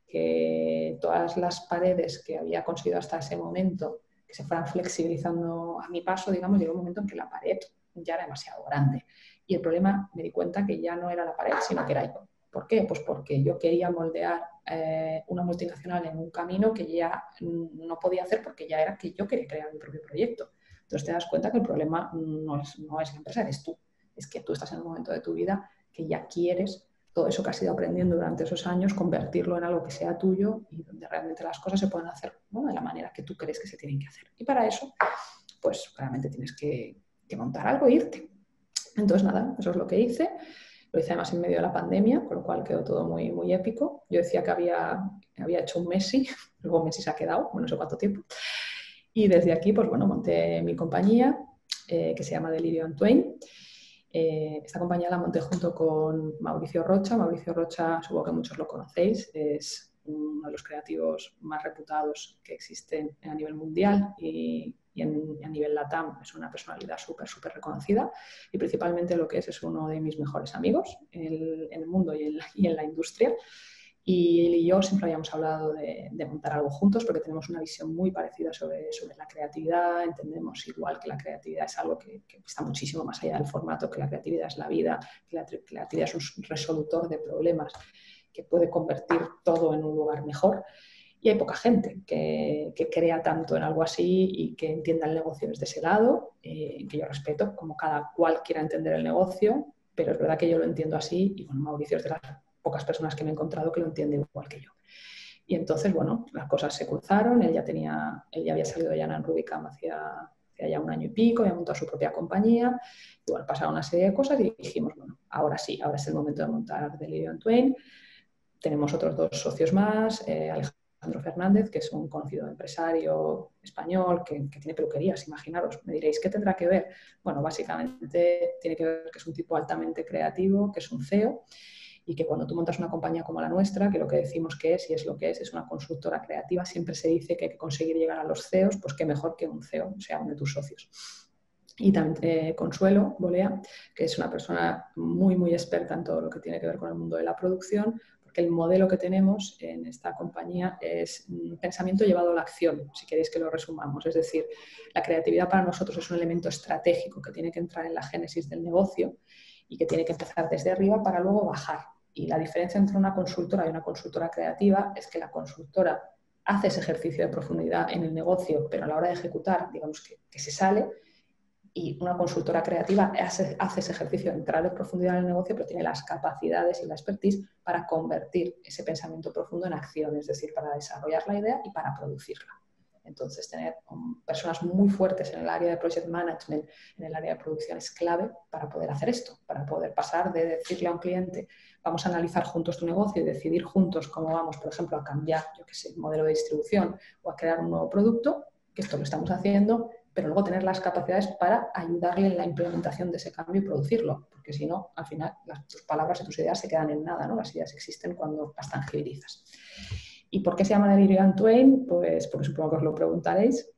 Speaker 2: que todas las paredes que había conseguido hasta ese momento, que se fueran flexibilizando a mi paso, digamos, llegó un momento en que la pared ya era demasiado grande. Y el problema, me di cuenta que ya no era la pared, sino que era yo. ¿Por qué? Pues porque yo quería moldear una multinacional en un camino que ya no podía hacer porque ya era que yo quería crear mi propio proyecto. Entonces te das cuenta que el problema no es la empresa, eres tú. Es que tú estás en un momento de tu vida que ya quieres todo eso que has ido aprendiendo durante esos años, convertirlo en algo que sea tuyo y donde realmente las cosas se pueden hacer, ¿no?, de la manera que tú crees que se tienen que hacer. Y para eso, pues claramente tienes que montar algo e irte. Entonces, nada, eso es lo que hice. Lo hice además en medio de la pandemia, con lo cual quedó todo muy, muy épico. Yo decía que había hecho un Messi, luego Messi se ha quedado, no sé cuánto tiempo. Y desde aquí, pues bueno, monté mi compañía, que se llama Delirio & Twain. Esta compañía la monté junto con Mauricio Rocha. Mauricio Rocha, supongo que muchos lo conocéis, es uno de los creativos más reputados que existen a nivel mundial y a nivel LATAM es una personalidad súper, súper reconocida y principalmente lo que es uno de mis mejores amigos en el mundo y en la industria. Y él y yo siempre habíamos hablado de montar algo juntos porque tenemos una visión muy parecida sobre la creatividad. Entendemos igual que la creatividad es algo que está muchísimo más allá del formato, que la creatividad es la vida, que la creatividad es un resolutor de problemas que puede convertir todo en un lugar mejor. Y hay poca gente que crea tanto en algo así y que entienda el negocio desde ese lado, que yo respeto, como cada cual quiera entender el negocio, pero es verdad que yo lo entiendo así y bueno, Mauricio es de las pocas personas que me he encontrado que lo entienden igual que yo. Y entonces, bueno, las cosas se cruzaron, él ya había salido de Llanan Rubicam hacía ya un año y pico, había montado su propia compañía, y bueno, pasaron una serie de cosas y dijimos, bueno, ahora sí, ahora es el momento de montar Delirio & Twain. Tenemos otros 2 socios más, Alejandro Fernández, que es un conocido empresario español que tiene peluquerías, imaginaros. Me diréis, ¿qué tendrá que ver? Bueno, básicamente tiene que ver que es un tipo altamente creativo, que es un CEO, y que cuando tú montas una compañía como la nuestra, que lo que decimos que es, y es lo que es una consultora creativa, siempre se dice que hay que conseguir llegar a los CEOs, pues qué mejor que un CEO, sea uno de tus socios. Y también Consuelo Bolea, que es una persona muy, muy experta en todo lo que tiene que ver con el mundo de la producción, porque el modelo que tenemos en esta compañía es un pensamiento llevado a la acción, si queréis que lo resumamos. Es decir, la creatividad para nosotros es un elemento estratégico que tiene que entrar en la génesis del negocio y que tiene que empezar desde arriba para luego bajar. Y la diferencia entre una consultora y una consultora creativa es que la consultora hace ese ejercicio de profundidad en el negocio, pero a la hora de ejecutar, digamos que se sale, y una consultora creativa hace ese ejercicio de entrar en profundidad en el negocio, pero tiene las capacidades y la expertise para convertir ese pensamiento profundo en acción, es decir, para desarrollar la idea y para producirla. Entonces, tener personas muy fuertes en el área de project management, en el área de producción, es clave para poder hacer esto, para poder pasar de decirle a un cliente, vamos a analizar juntos tu negocio y decidir juntos cómo vamos, por ejemplo, a cambiar, yo qué sé, el modelo de distribución o a crear un nuevo producto, que esto lo estamos haciendo, pero luego tener las capacidades para ayudarle en la implementación de ese cambio y producirlo, porque si no, al final, tus palabras y tus ideas se quedan en nada, ¿no? Las ideas existen cuando las tangibilizas. ¿Y por qué se llama Delirio & Twain? Pues porque supongo que os lo preguntaréis.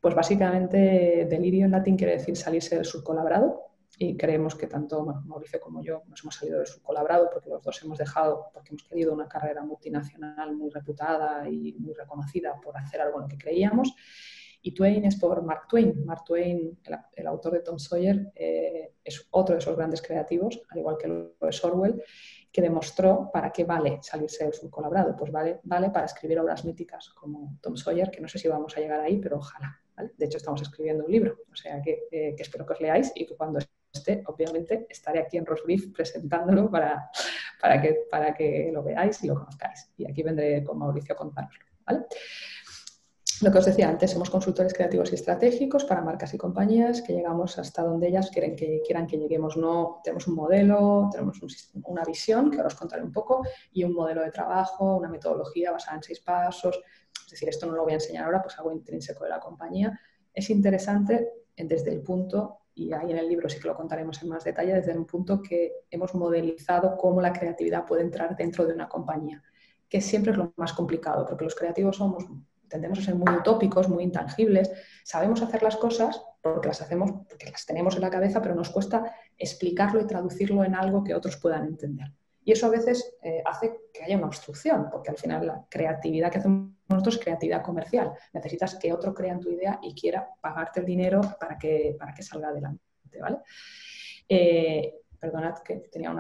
Speaker 2: Pues básicamente delirio en latín quiere decir salirse del subcolabrado y creemos que tanto Mauricio como yo nos hemos salido del subcolabrado porque los dos hemos dejado, porque hemos querido una carrera multinacional muy reputada y muy reconocida por hacer algo en lo que creíamos. Y Twain es por Mark Twain. Mark Twain, el autor de Tom Sawyer, es otro de esos grandes creativos, al igual que lo es Orwell, que demostró para qué vale salirse del subcolabrado. Pues vale para escribir obras míticas como Tom Sawyer, que no sé si vamos a llegar ahí, pero ojalá, ¿vale? De hecho, estamos escribiendo un libro, o sea que espero que os leáis y que cuando esté, obviamente, estaré aquí en Rosbrief presentándolo para que lo veáis y lo conozcáis. Y aquí vendré con Mauricio a contároslo, ¿vale? Lo que os decía antes, somos consultores creativos y estratégicos para marcas y compañías que llegamos hasta donde ellas quieran que lleguemos. No, tenemos un modelo, tenemos una visión, que ahora os contaré un poco, y un modelo de trabajo, una metodología basada en 6 pasos. Es decir, esto no lo voy a enseñar ahora, pues algo intrínseco de la compañía. Es interesante desde el punto, y ahí en el libro sí que lo contaremos en más detalle, desde un punto que hemos modelizado cómo la creatividad puede entrar dentro de una compañía, que siempre es lo más complicado, porque los creativos tendemos a ser muy utópicos, muy intangibles. Sabemos hacer las cosas porque las hacemos, porque las tenemos en la cabeza, pero nos cuesta explicarlo y traducirlo en algo que otros puedan entender. Y eso a veces hace que haya una obstrucción, porque al final la creatividad que hacemos nosotros es creatividad comercial. Necesitas que otro crea en tu idea y quiera pagarte el dinero para que salga adelante, ¿vale? Perdonad que tenía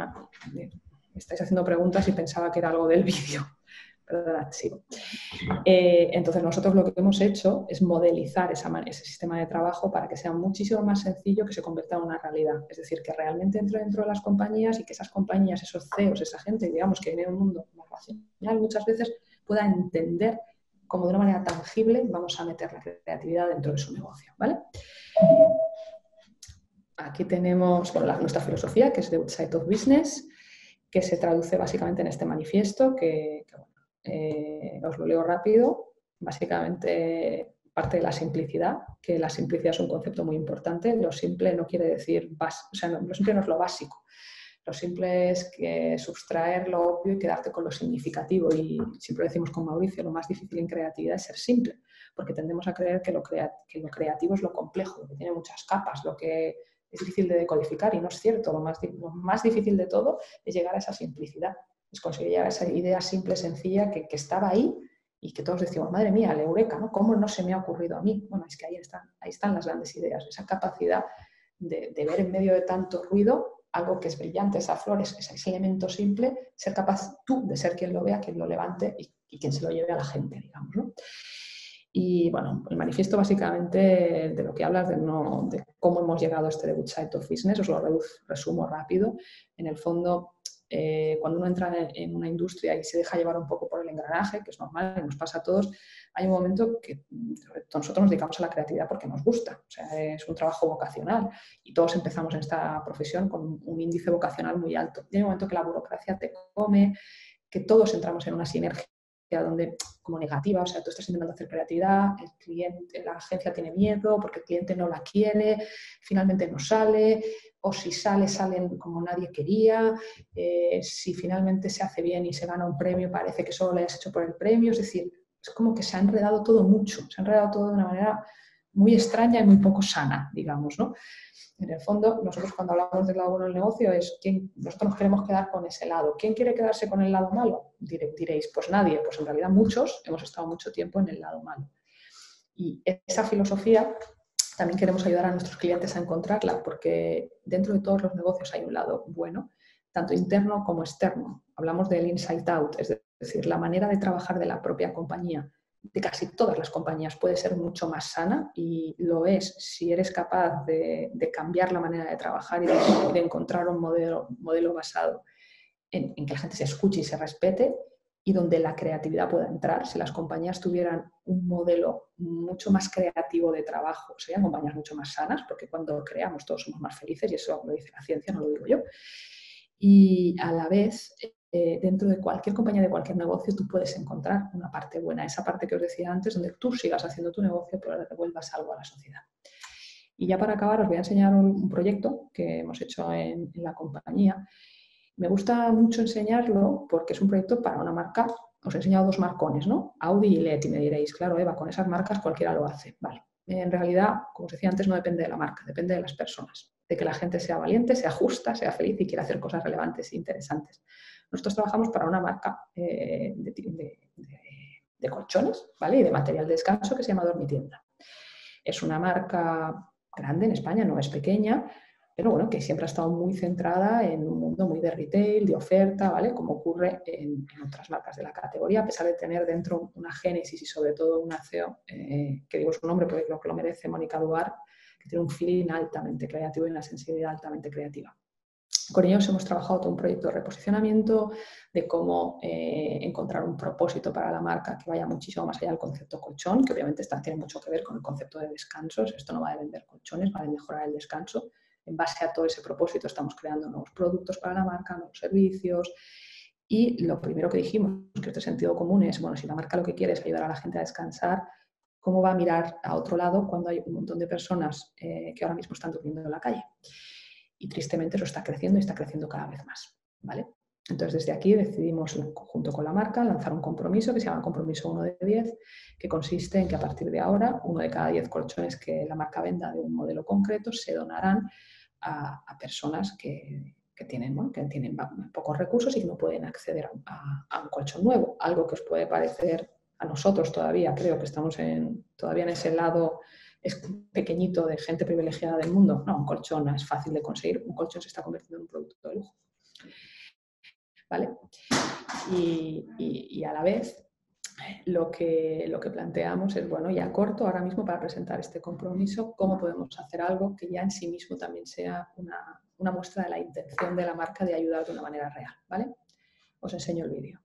Speaker 2: me estáis haciendo preguntas y pensaba que era algo del vídeo. Perdona, sigo. Entonces, nosotros lo que hemos hecho es modelizar ese sistema de trabajo para que sea muchísimo más sencillo, que se convierta en una realidad. Es decir, que realmente entre dentro de las compañías y que esas compañías, esos CEOs, esa gente, digamos, que viene de un mundo más racional, muchas veces pueda entender cómo de una manera tangible vamos a meter la creatividad dentro de su negocio, ¿vale? Aquí tenemos nuestra filosofía, que es The Outside of Business, que se traduce básicamente en este manifiesto, que os lo leo rápido. Básicamente parte de la simplicidad, que la simplicidad es un concepto muy importante. Lo simple no quiere decir, lo simple no es lo básico. Lo simple es que sustraer lo obvio y quedarte con lo significativo. Y siempre decimos con Mauricio, lo más difícil en creatividad es ser simple, porque tendemos a creer que lo creativo es lo complejo, lo que tiene muchas capas, lo que es difícil de decodificar, y no es cierto. Lo más difícil de todo es llegar a esa simplicidad, es conseguir llegar a esa idea simple, sencilla, que estaba ahí y que todos decimos, madre mía, el eureka, ¿no? ¿Cómo no se me ha ocurrido a mí? Bueno, es que ahí están las grandes ideas, esa capacidad de ver en medio de tanto ruido algo que es brillante, esa flor, ese elemento simple, ser capaz tú de ser quien lo vea, quien lo levante y quien se lo lleve a la gente, digamos, ¿no? Y bueno, el manifiesto básicamente de lo que hablas de cómo hemos llegado a este The Outside of Business, os lo resumo rápido. En el fondo, cuando uno entra en una industria y se deja llevar un poco por el engranaje, que es normal, nos pasa a todos, hay un momento que nosotros nos dedicamos a la creatividad porque nos gusta, o sea, es un trabajo vocacional y todos empezamos en esta profesión con un índice vocacional muy alto. Y hay un momento que la burocracia te come, que todos entramos en una sinergia donde, como negativa, o sea, tú estás intentando hacer creatividad, el cliente, la agencia tiene miedo porque el cliente no la quiere, finalmente no sale, o si salen como nadie quería, si finalmente se hace bien y se gana un premio, parece que solo lo hayas hecho por el premio, es decir, es como que se ha enredado todo mucho, se ha enredado todo de una manera muy extraña y muy poco sana, digamos, ¿no? En el fondo, nosotros cuando hablamos del lado bueno del negocio nosotros nos queremos quedar con ese lado. ¿Quién quiere quedarse con el lado malo? Diréis, pues nadie. Pues en realidad muchos hemos estado mucho tiempo en el lado malo. Y esa filosofía también queremos ayudar a nuestros clientes a encontrarla, porque dentro de todos los negocios hay un lado bueno, tanto interno como externo. Hablamos del inside out, es decir, la manera de trabajar de la propia compañía, de casi todas las compañías, puede ser mucho más sana, y lo es si eres capaz de cambiar la manera de trabajar y de encontrar un modelo basado en que la gente se escuche y se respete, y donde la creatividad pueda entrar. Si las compañías tuvieran un modelo mucho más creativo de trabajo, serían compañías mucho más sanas, porque cuando creamos todos somos más felices, y eso lo dice la ciencia, no lo digo yo. Y a la vez, dentro de cualquier compañía, de cualquier negocio, tú puedes encontrar una parte buena, esa parte que os decía antes, donde tú sigas haciendo tu negocio, pero le devuelvas algo a la sociedad. Y ya para acabar, os voy a enseñar un proyecto que hemos hecho en la compañía. Me gusta mucho enseñarlo porque es un proyecto para una marca. Os he enseñado dos marcones, ¿no? Audi y LED, y me diréis, claro, Eva, con esas marcas cualquiera lo hace. Vale. En realidad, como os decía antes, no depende de la marca, depende de las personas, de que la gente sea valiente, sea justa, sea feliz y quiera hacer cosas relevantes e interesantes. Nosotros trabajamos para una marca de colchones, ¿vale? Y de material de descanso, que se llama Dormitienda. Es una marca grande en España, no es pequeña, pero bueno, que siempre ha estado muy centrada en un mundo muy de retail, de oferta, ¿vale? Como ocurre en otras marcas de la categoría, a pesar de tener dentro una génesis y sobre todo una CEO, que digo su nombre porque creo que lo merece, Mónica Dubar, que tiene un feeling altamente creativo y una sensibilidad altamente creativa. Con ellos hemos trabajado todo un proyecto de reposicionamiento, de cómo encontrar un propósito para la marca que vaya muchísimo más allá del concepto colchón, que obviamente tiene mucho que ver con el concepto de descansos. Esto no va de vender colchones, va de mejorar el descanso. En base a todo ese propósito estamos creando nuevos productos para la marca, nuevos servicios. Y lo primero que dijimos, que este sentido común es, bueno, si la marca lo que quiere es ayudar a la gente a descansar, ¿cómo va a mirar a otro lado cuando hay un montón de personas que ahora mismo están durmiendo en la calle? Y tristemente eso está creciendo y está creciendo cada vez más, ¿vale? Entonces, desde aquí decidimos, junto con la marca, lanzar un compromiso que se llama Compromiso 1 de 10, que consiste en que a partir de ahora, 1 de cada 10 colchones que la marca venda de un modelo concreto se donarán a personas que tienen pocos recursos y que no pueden acceder a un colchón nuevo. Algo que os puede parecer a nosotros todavía, creo que estamos todavía en ese lado es pequeñito de gente privilegiada del mundo. No, un colchón es fácil de conseguir, un colchón se está convirtiendo en un producto de lujo. ¿vale? Y a la vez lo que planteamos es, bueno, ya corto ahora mismo para presentar este compromiso, cómo podemos hacer algo que ya en sí mismo también sea una muestra de la intención de la marca de ayudar de una manera real, ¿vale? Os enseño el vídeo.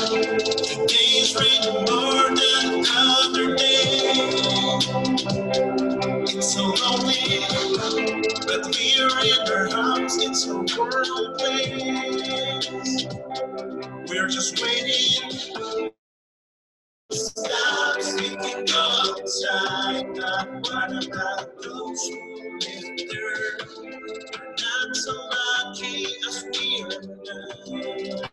Speaker 3: Today's raining more than other days. It's so lonely, but we're in our house. It's a world place. We're just waiting. Stop speaking outside. Not what about those who live there? We're not so lucky as we are now.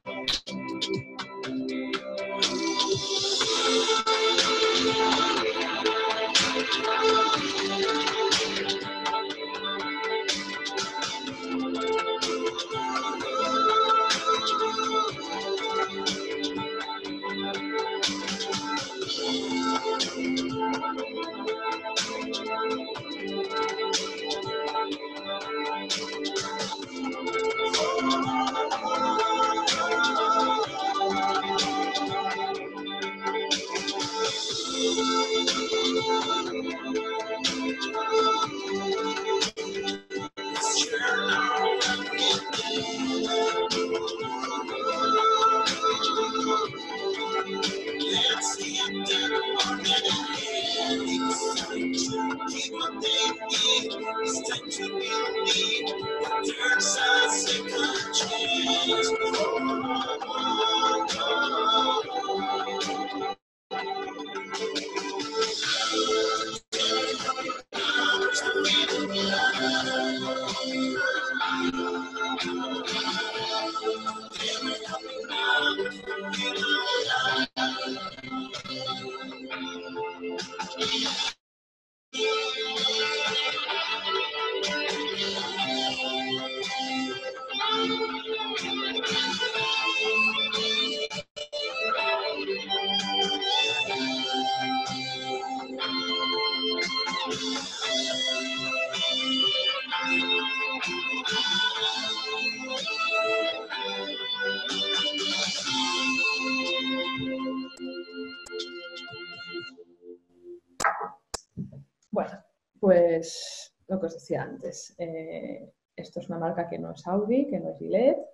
Speaker 3: Let's get down on it. It's time to keep on thinking. It's time to believe that there's a second chance.
Speaker 2: Bueno, pues lo que os decía antes, esto es una marca que no es Audi, que no es Gillette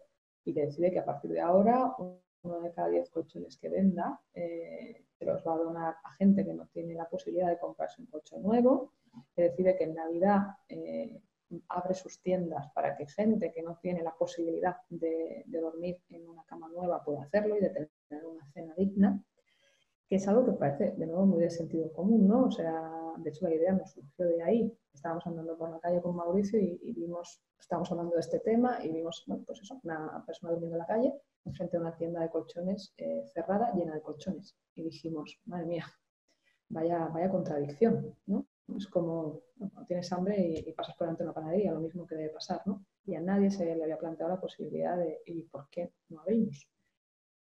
Speaker 2: y que decide que a partir de ahora 1 de cada 10 colchones que venda se los va a donar a gente que no tiene la posibilidad de comprarse un colchón nuevo, que decide que en Navidad abre sus tiendas para que gente que no tiene la posibilidad de dormir en una cama nueva pueda hacerlo y de tener una cena digna, que es algo que parece de nuevo muy de sentido común, ¿no? O sea, de hecho la idea nos surgió de ahí. Estábamos andando por la calle con Mauricio y vimos, estábamos hablando de este tema y vimos, bueno, pues eso, una persona durmiendo en la calle enfrente de una tienda de colchones cerrada, llena de colchones. Y dijimos, madre mía, vaya contradicción, ¿no? Es como, bueno, tienes hambre y pasas por delante de una panadería, lo mismo que debe pasar, ¿no? Y a nadie se le había planteado la posibilidad de, ¿y por qué no abrimos?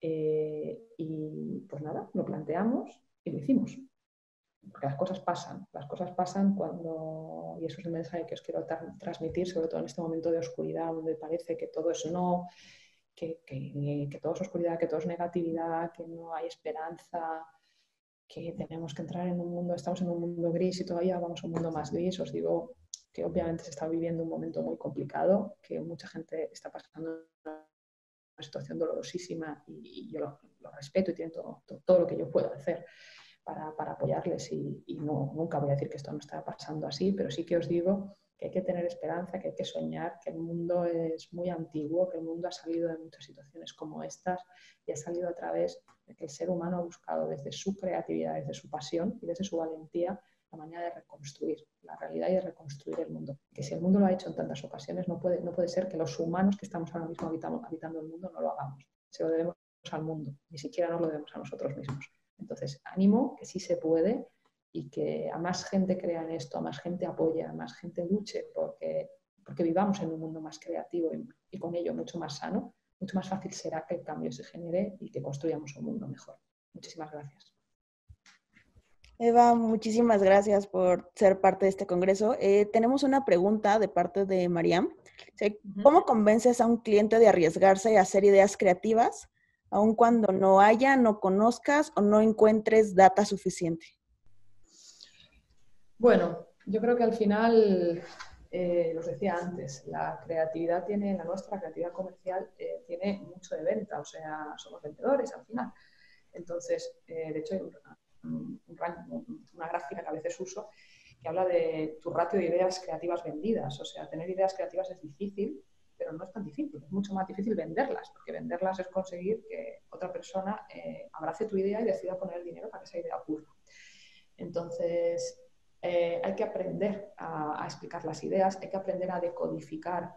Speaker 2: Y pues nada, lo planteamos y lo hicimos. Porque las cosas pasan cuando, y eso es el mensaje que os quiero transmitir, sobre todo en este momento de oscuridad, donde parece que todo es no, que todo es oscuridad, que todo es negatividad, que no hay esperanza, que tenemos que entrar en un mundo, estamos en un mundo gris y todavía vamos a un mundo más gris. Os digo que obviamente se está viviendo un momento muy complicado, que mucha gente está pasando una situación dolorosísima y yo lo respeto y tiene todo lo que yo puedo hacer para apoyarles y nunca voy a decir que esto no está pasando así, pero sí que os digo que hay que tener esperanza, que hay que soñar, que el mundo es muy antiguo, que el mundo ha salido de muchas situaciones como estas y ha salido a través de que el ser humano ha buscado desde su creatividad, desde su pasión y desde su valentía la manera de reconstruir la realidad y de reconstruir el mundo. que si el mundo lo ha hecho en tantas ocasiones, no puede ser que los humanos que estamos ahora mismo habitando el mundo no lo hagamos. Se lo debemos al mundo, ni siquiera nos lo debemos a nosotros mismos. Entonces, ánimo, que sí se puede y que a más gente crea en esto, a más gente apoye, a más gente luche porque vivamos en un mundo más creativo y con ello mucho más sano, mucho más fácil será que el cambio se genere y que construyamos un mundo mejor. Muchísimas gracias.
Speaker 1: Eva, muchísimas gracias por ser parte de este congreso. Tenemos una pregunta de parte de Mariam. ¿Cómo convences a un cliente de arriesgarse a hacer ideas creativas, aun cuando no haya, no conozcas o no encuentres data suficiente?
Speaker 2: Bueno, yo creo que al final, os decía antes, la nuestra creatividad comercial tiene mucho de venta, o sea, somos vendedores al final. Entonces, de hecho, hay una gráfica que a veces uso que habla de tu ratio de ideas creativas vendidas. O sea, tener ideas creativas es difícil, pero no es tan difícil. Es mucho más difícil venderlas, porque venderlas es conseguir que otra persona abrace tu idea y decida poner el dinero para que esa idea ocurra. Entonces, hay que aprender a explicar las ideas, hay que aprender a decodificar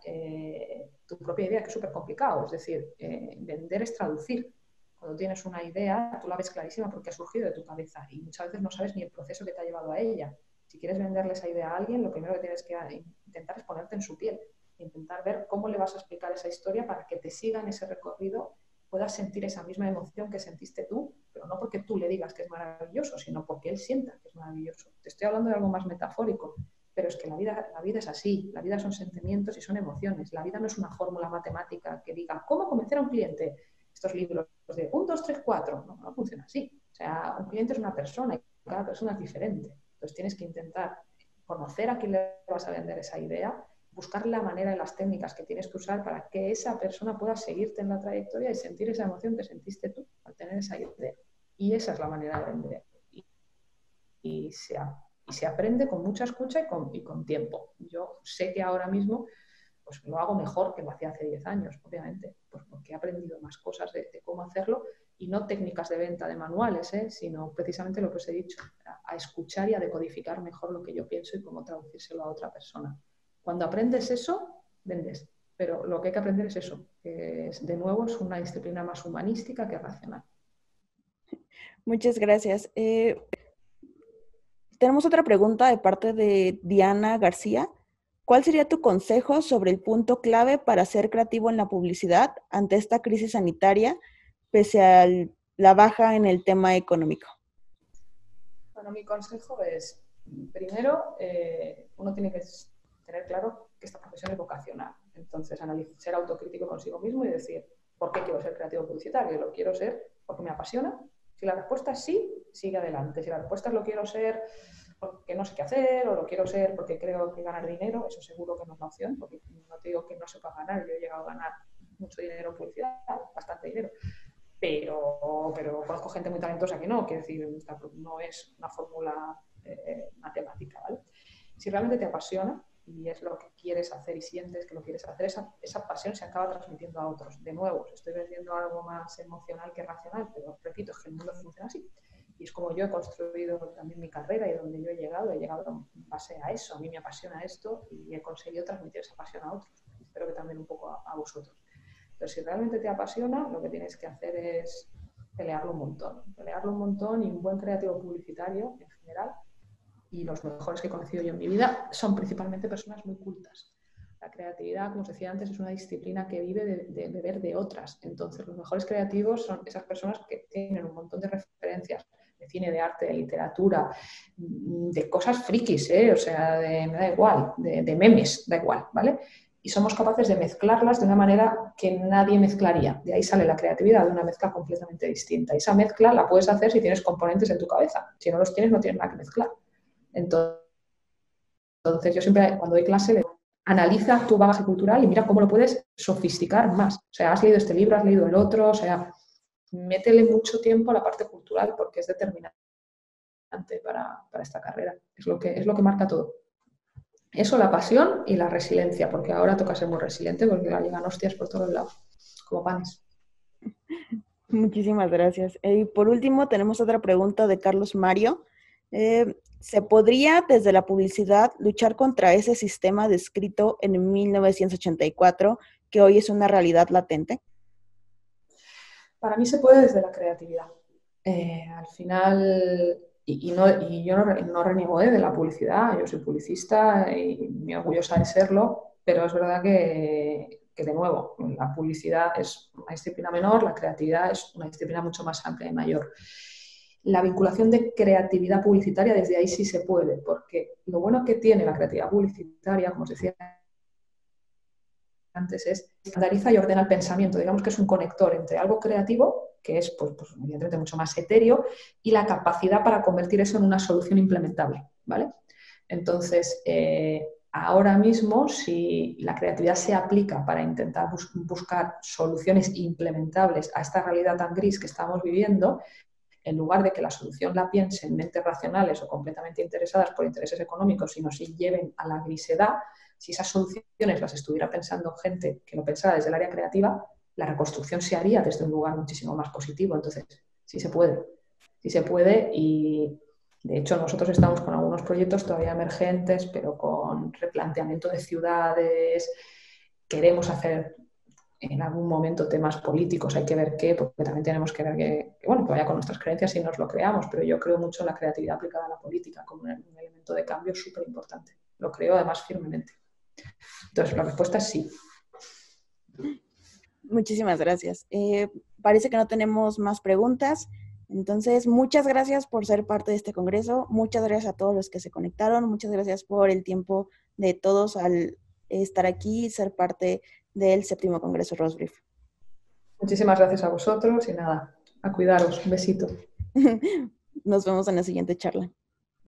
Speaker 2: tu propia idea, que es súper complicado. Es decir, vender es traducir. Cuando tienes una idea, tú la ves clarísima porque ha surgido de tu cabeza y muchas veces no sabes ni el proceso que te ha llevado a ella. Si quieres venderle esa idea a alguien, lo primero que tienes que intentar es ponerte en su piel, intentar ver cómo le vas a explicar esa historia para que te siga en ese recorrido, puedas sentir esa misma emoción que sentiste tú, pero no porque tú le digas que es maravilloso, sino porque él sienta que es maravilloso. Te estoy hablando de algo más metafórico, pero es que la vida es así, la vida son sentimientos y son emociones. La vida no es una fórmula matemática que diga ¿cómo convencer a un cliente? Estos libros de 1, 2, 3, 4, no funciona así. O sea, un cliente es una persona y cada persona es diferente. Entonces tienes que intentar conocer a quién le vas a vender esa idea, buscar la manera y las técnicas que tienes que usar para que esa persona pueda seguirte en la trayectoria y sentir esa emoción que sentiste tú al tener esa idea. Y esa es la manera de vender. Y se aprende con mucha escucha y con tiempo. Yo sé que ahora mismo pues lo hago mejor que lo hacía hace 10 años, obviamente, pues porque he aprendido más cosas de cómo hacerlo y no técnicas de venta de manuales, sino precisamente lo que os he dicho, a escuchar y a decodificar mejor lo que yo pienso y cómo traducírselo a otra persona. Cuando aprendes eso, vendes, pero lo que hay que aprender es eso, que de nuevo es una disciplina más humanística que racional.
Speaker 1: Muchas gracias. Tenemos otra pregunta de parte de Diana García. ¿Cuál sería tu consejo sobre el punto clave para ser creativo en la publicidad ante esta crisis sanitaria, pese a la baja en el tema económico?
Speaker 2: Bueno, mi consejo es, primero, uno tiene que tener claro que esta profesión es vocacional. Entonces, ser autocrítico consigo mismo y decir, ¿por qué quiero ser creativo publicitario? Lo quiero ser porque me apasiona. Si la respuesta es sí, sigue adelante. Si la respuesta es lo quiero ser porque no sé qué hacer o lo quiero ser porque creo que ganar dinero, eso seguro que no es la opción, porque no te digo que no sepa ganar, yo he llegado a ganar mucho dinero en publicidad, bastante dinero, pero conozco gente muy talentosa que no, quiero decir, no es una fórmula matemática, ¿vale? Si realmente te apasiona y es lo que quieres hacer y sientes que lo quieres hacer, esa pasión se acaba transmitiendo a otros. De nuevo, estoy vendiendo algo más emocional que racional, pero repito, es que el mundo funciona así. Y es como yo he construido también mi carrera y donde yo he llegado en base a eso. A mí me apasiona esto y he conseguido transmitir esa pasión a otros. Espero que también un poco a vosotros. Pero si realmente te apasiona, lo que tienes que hacer es pelearlo un montón y un buen creativo publicitario en general. Y los mejores que he conocido yo en mi vida son principalmente personas muy cultas. La creatividad, como os decía antes, es una disciplina que vive de beber de otras. Entonces, los mejores creativos son esas personas que tienen un montón de referencias de cine, de arte, de literatura, de cosas frikis, o sea, me da igual, de memes, da igual, ¿vale? Y somos capaces de mezclarlas de una manera que nadie mezclaría. De ahí sale la creatividad, de una mezcla completamente distinta. Y esa mezcla la puedes hacer si tienes componentes en tu cabeza. Si no los tienes, no tienes nada que mezclar. Entonces yo siempre, cuando doy clase, le digo, analiza tu bagaje cultural y mira cómo lo puedes sofisticar más. O sea, has leído este libro, has leído el otro, o sea, métele mucho tiempo a la parte cultural porque es determinante para esta carrera. Es lo que marca todo. Eso, la pasión y la resiliencia, porque ahora toca ser muy resiliente porque llegan hostias por todos lados, como panes.
Speaker 1: Muchísimas gracias. Y por último, tenemos otra pregunta de Carlos Mario. ¿Se podría desde la publicidad luchar contra ese sistema descrito en 1984 que hoy es una realidad latente?
Speaker 2: Para mí se puede desde la creatividad. Al final, y yo no reniego de la publicidad, yo soy publicista y me orgullosa de serlo, pero es verdad que de nuevo, la publicidad es una disciplina menor, la creatividad es una disciplina mucho más amplia y mayor. La vinculación de creatividad publicitaria desde ahí sí se puede, porque lo bueno que tiene la creatividad publicitaria, como os decía antes, es estandariza y ordena el pensamiento. Digamos que es un conector entre algo creativo, que es pues, evidentemente mucho más etéreo, y la capacidad para convertir eso en una solución implementable, ¿vale? Entonces, ahora mismo, si la creatividad se aplica para intentar buscar soluciones implementables a esta realidad tan gris que estamos viviendo, en lugar de que la solución la piensen mentes racionales o completamente interesadas por intereses económicos, sino si lleven a la grisedad, si esas soluciones las estuviera pensando gente que lo pensara desde el área creativa, la reconstrucción se haría desde un lugar muchísimo más positivo. Entonces, sí se puede y de hecho nosotros estamos con algunos proyectos todavía emergentes, pero con replanteamiento de ciudades, queremos hacer en algún momento temas políticos, hay que ver qué, porque también tenemos que ver que vaya con nuestras creencias y nos lo creamos, pero yo creo mucho en la creatividad aplicada a la política como un elemento de cambio súper importante. Lo creo además firmemente. Entonces, la respuesta es sí.
Speaker 1: Muchísimas gracias. Parece que no tenemos más preguntas. Entonces, muchas gracias por ser parte de este congreso. Muchas gracias a todos los que se conectaron. Muchas gracias por el tiempo de todos al estar aquí y ser parte del 7º Congreso Rosbrief.
Speaker 2: Muchísimas gracias a vosotros y nada, a cuidaros. Un besito.
Speaker 1: Nos vemos en la siguiente charla.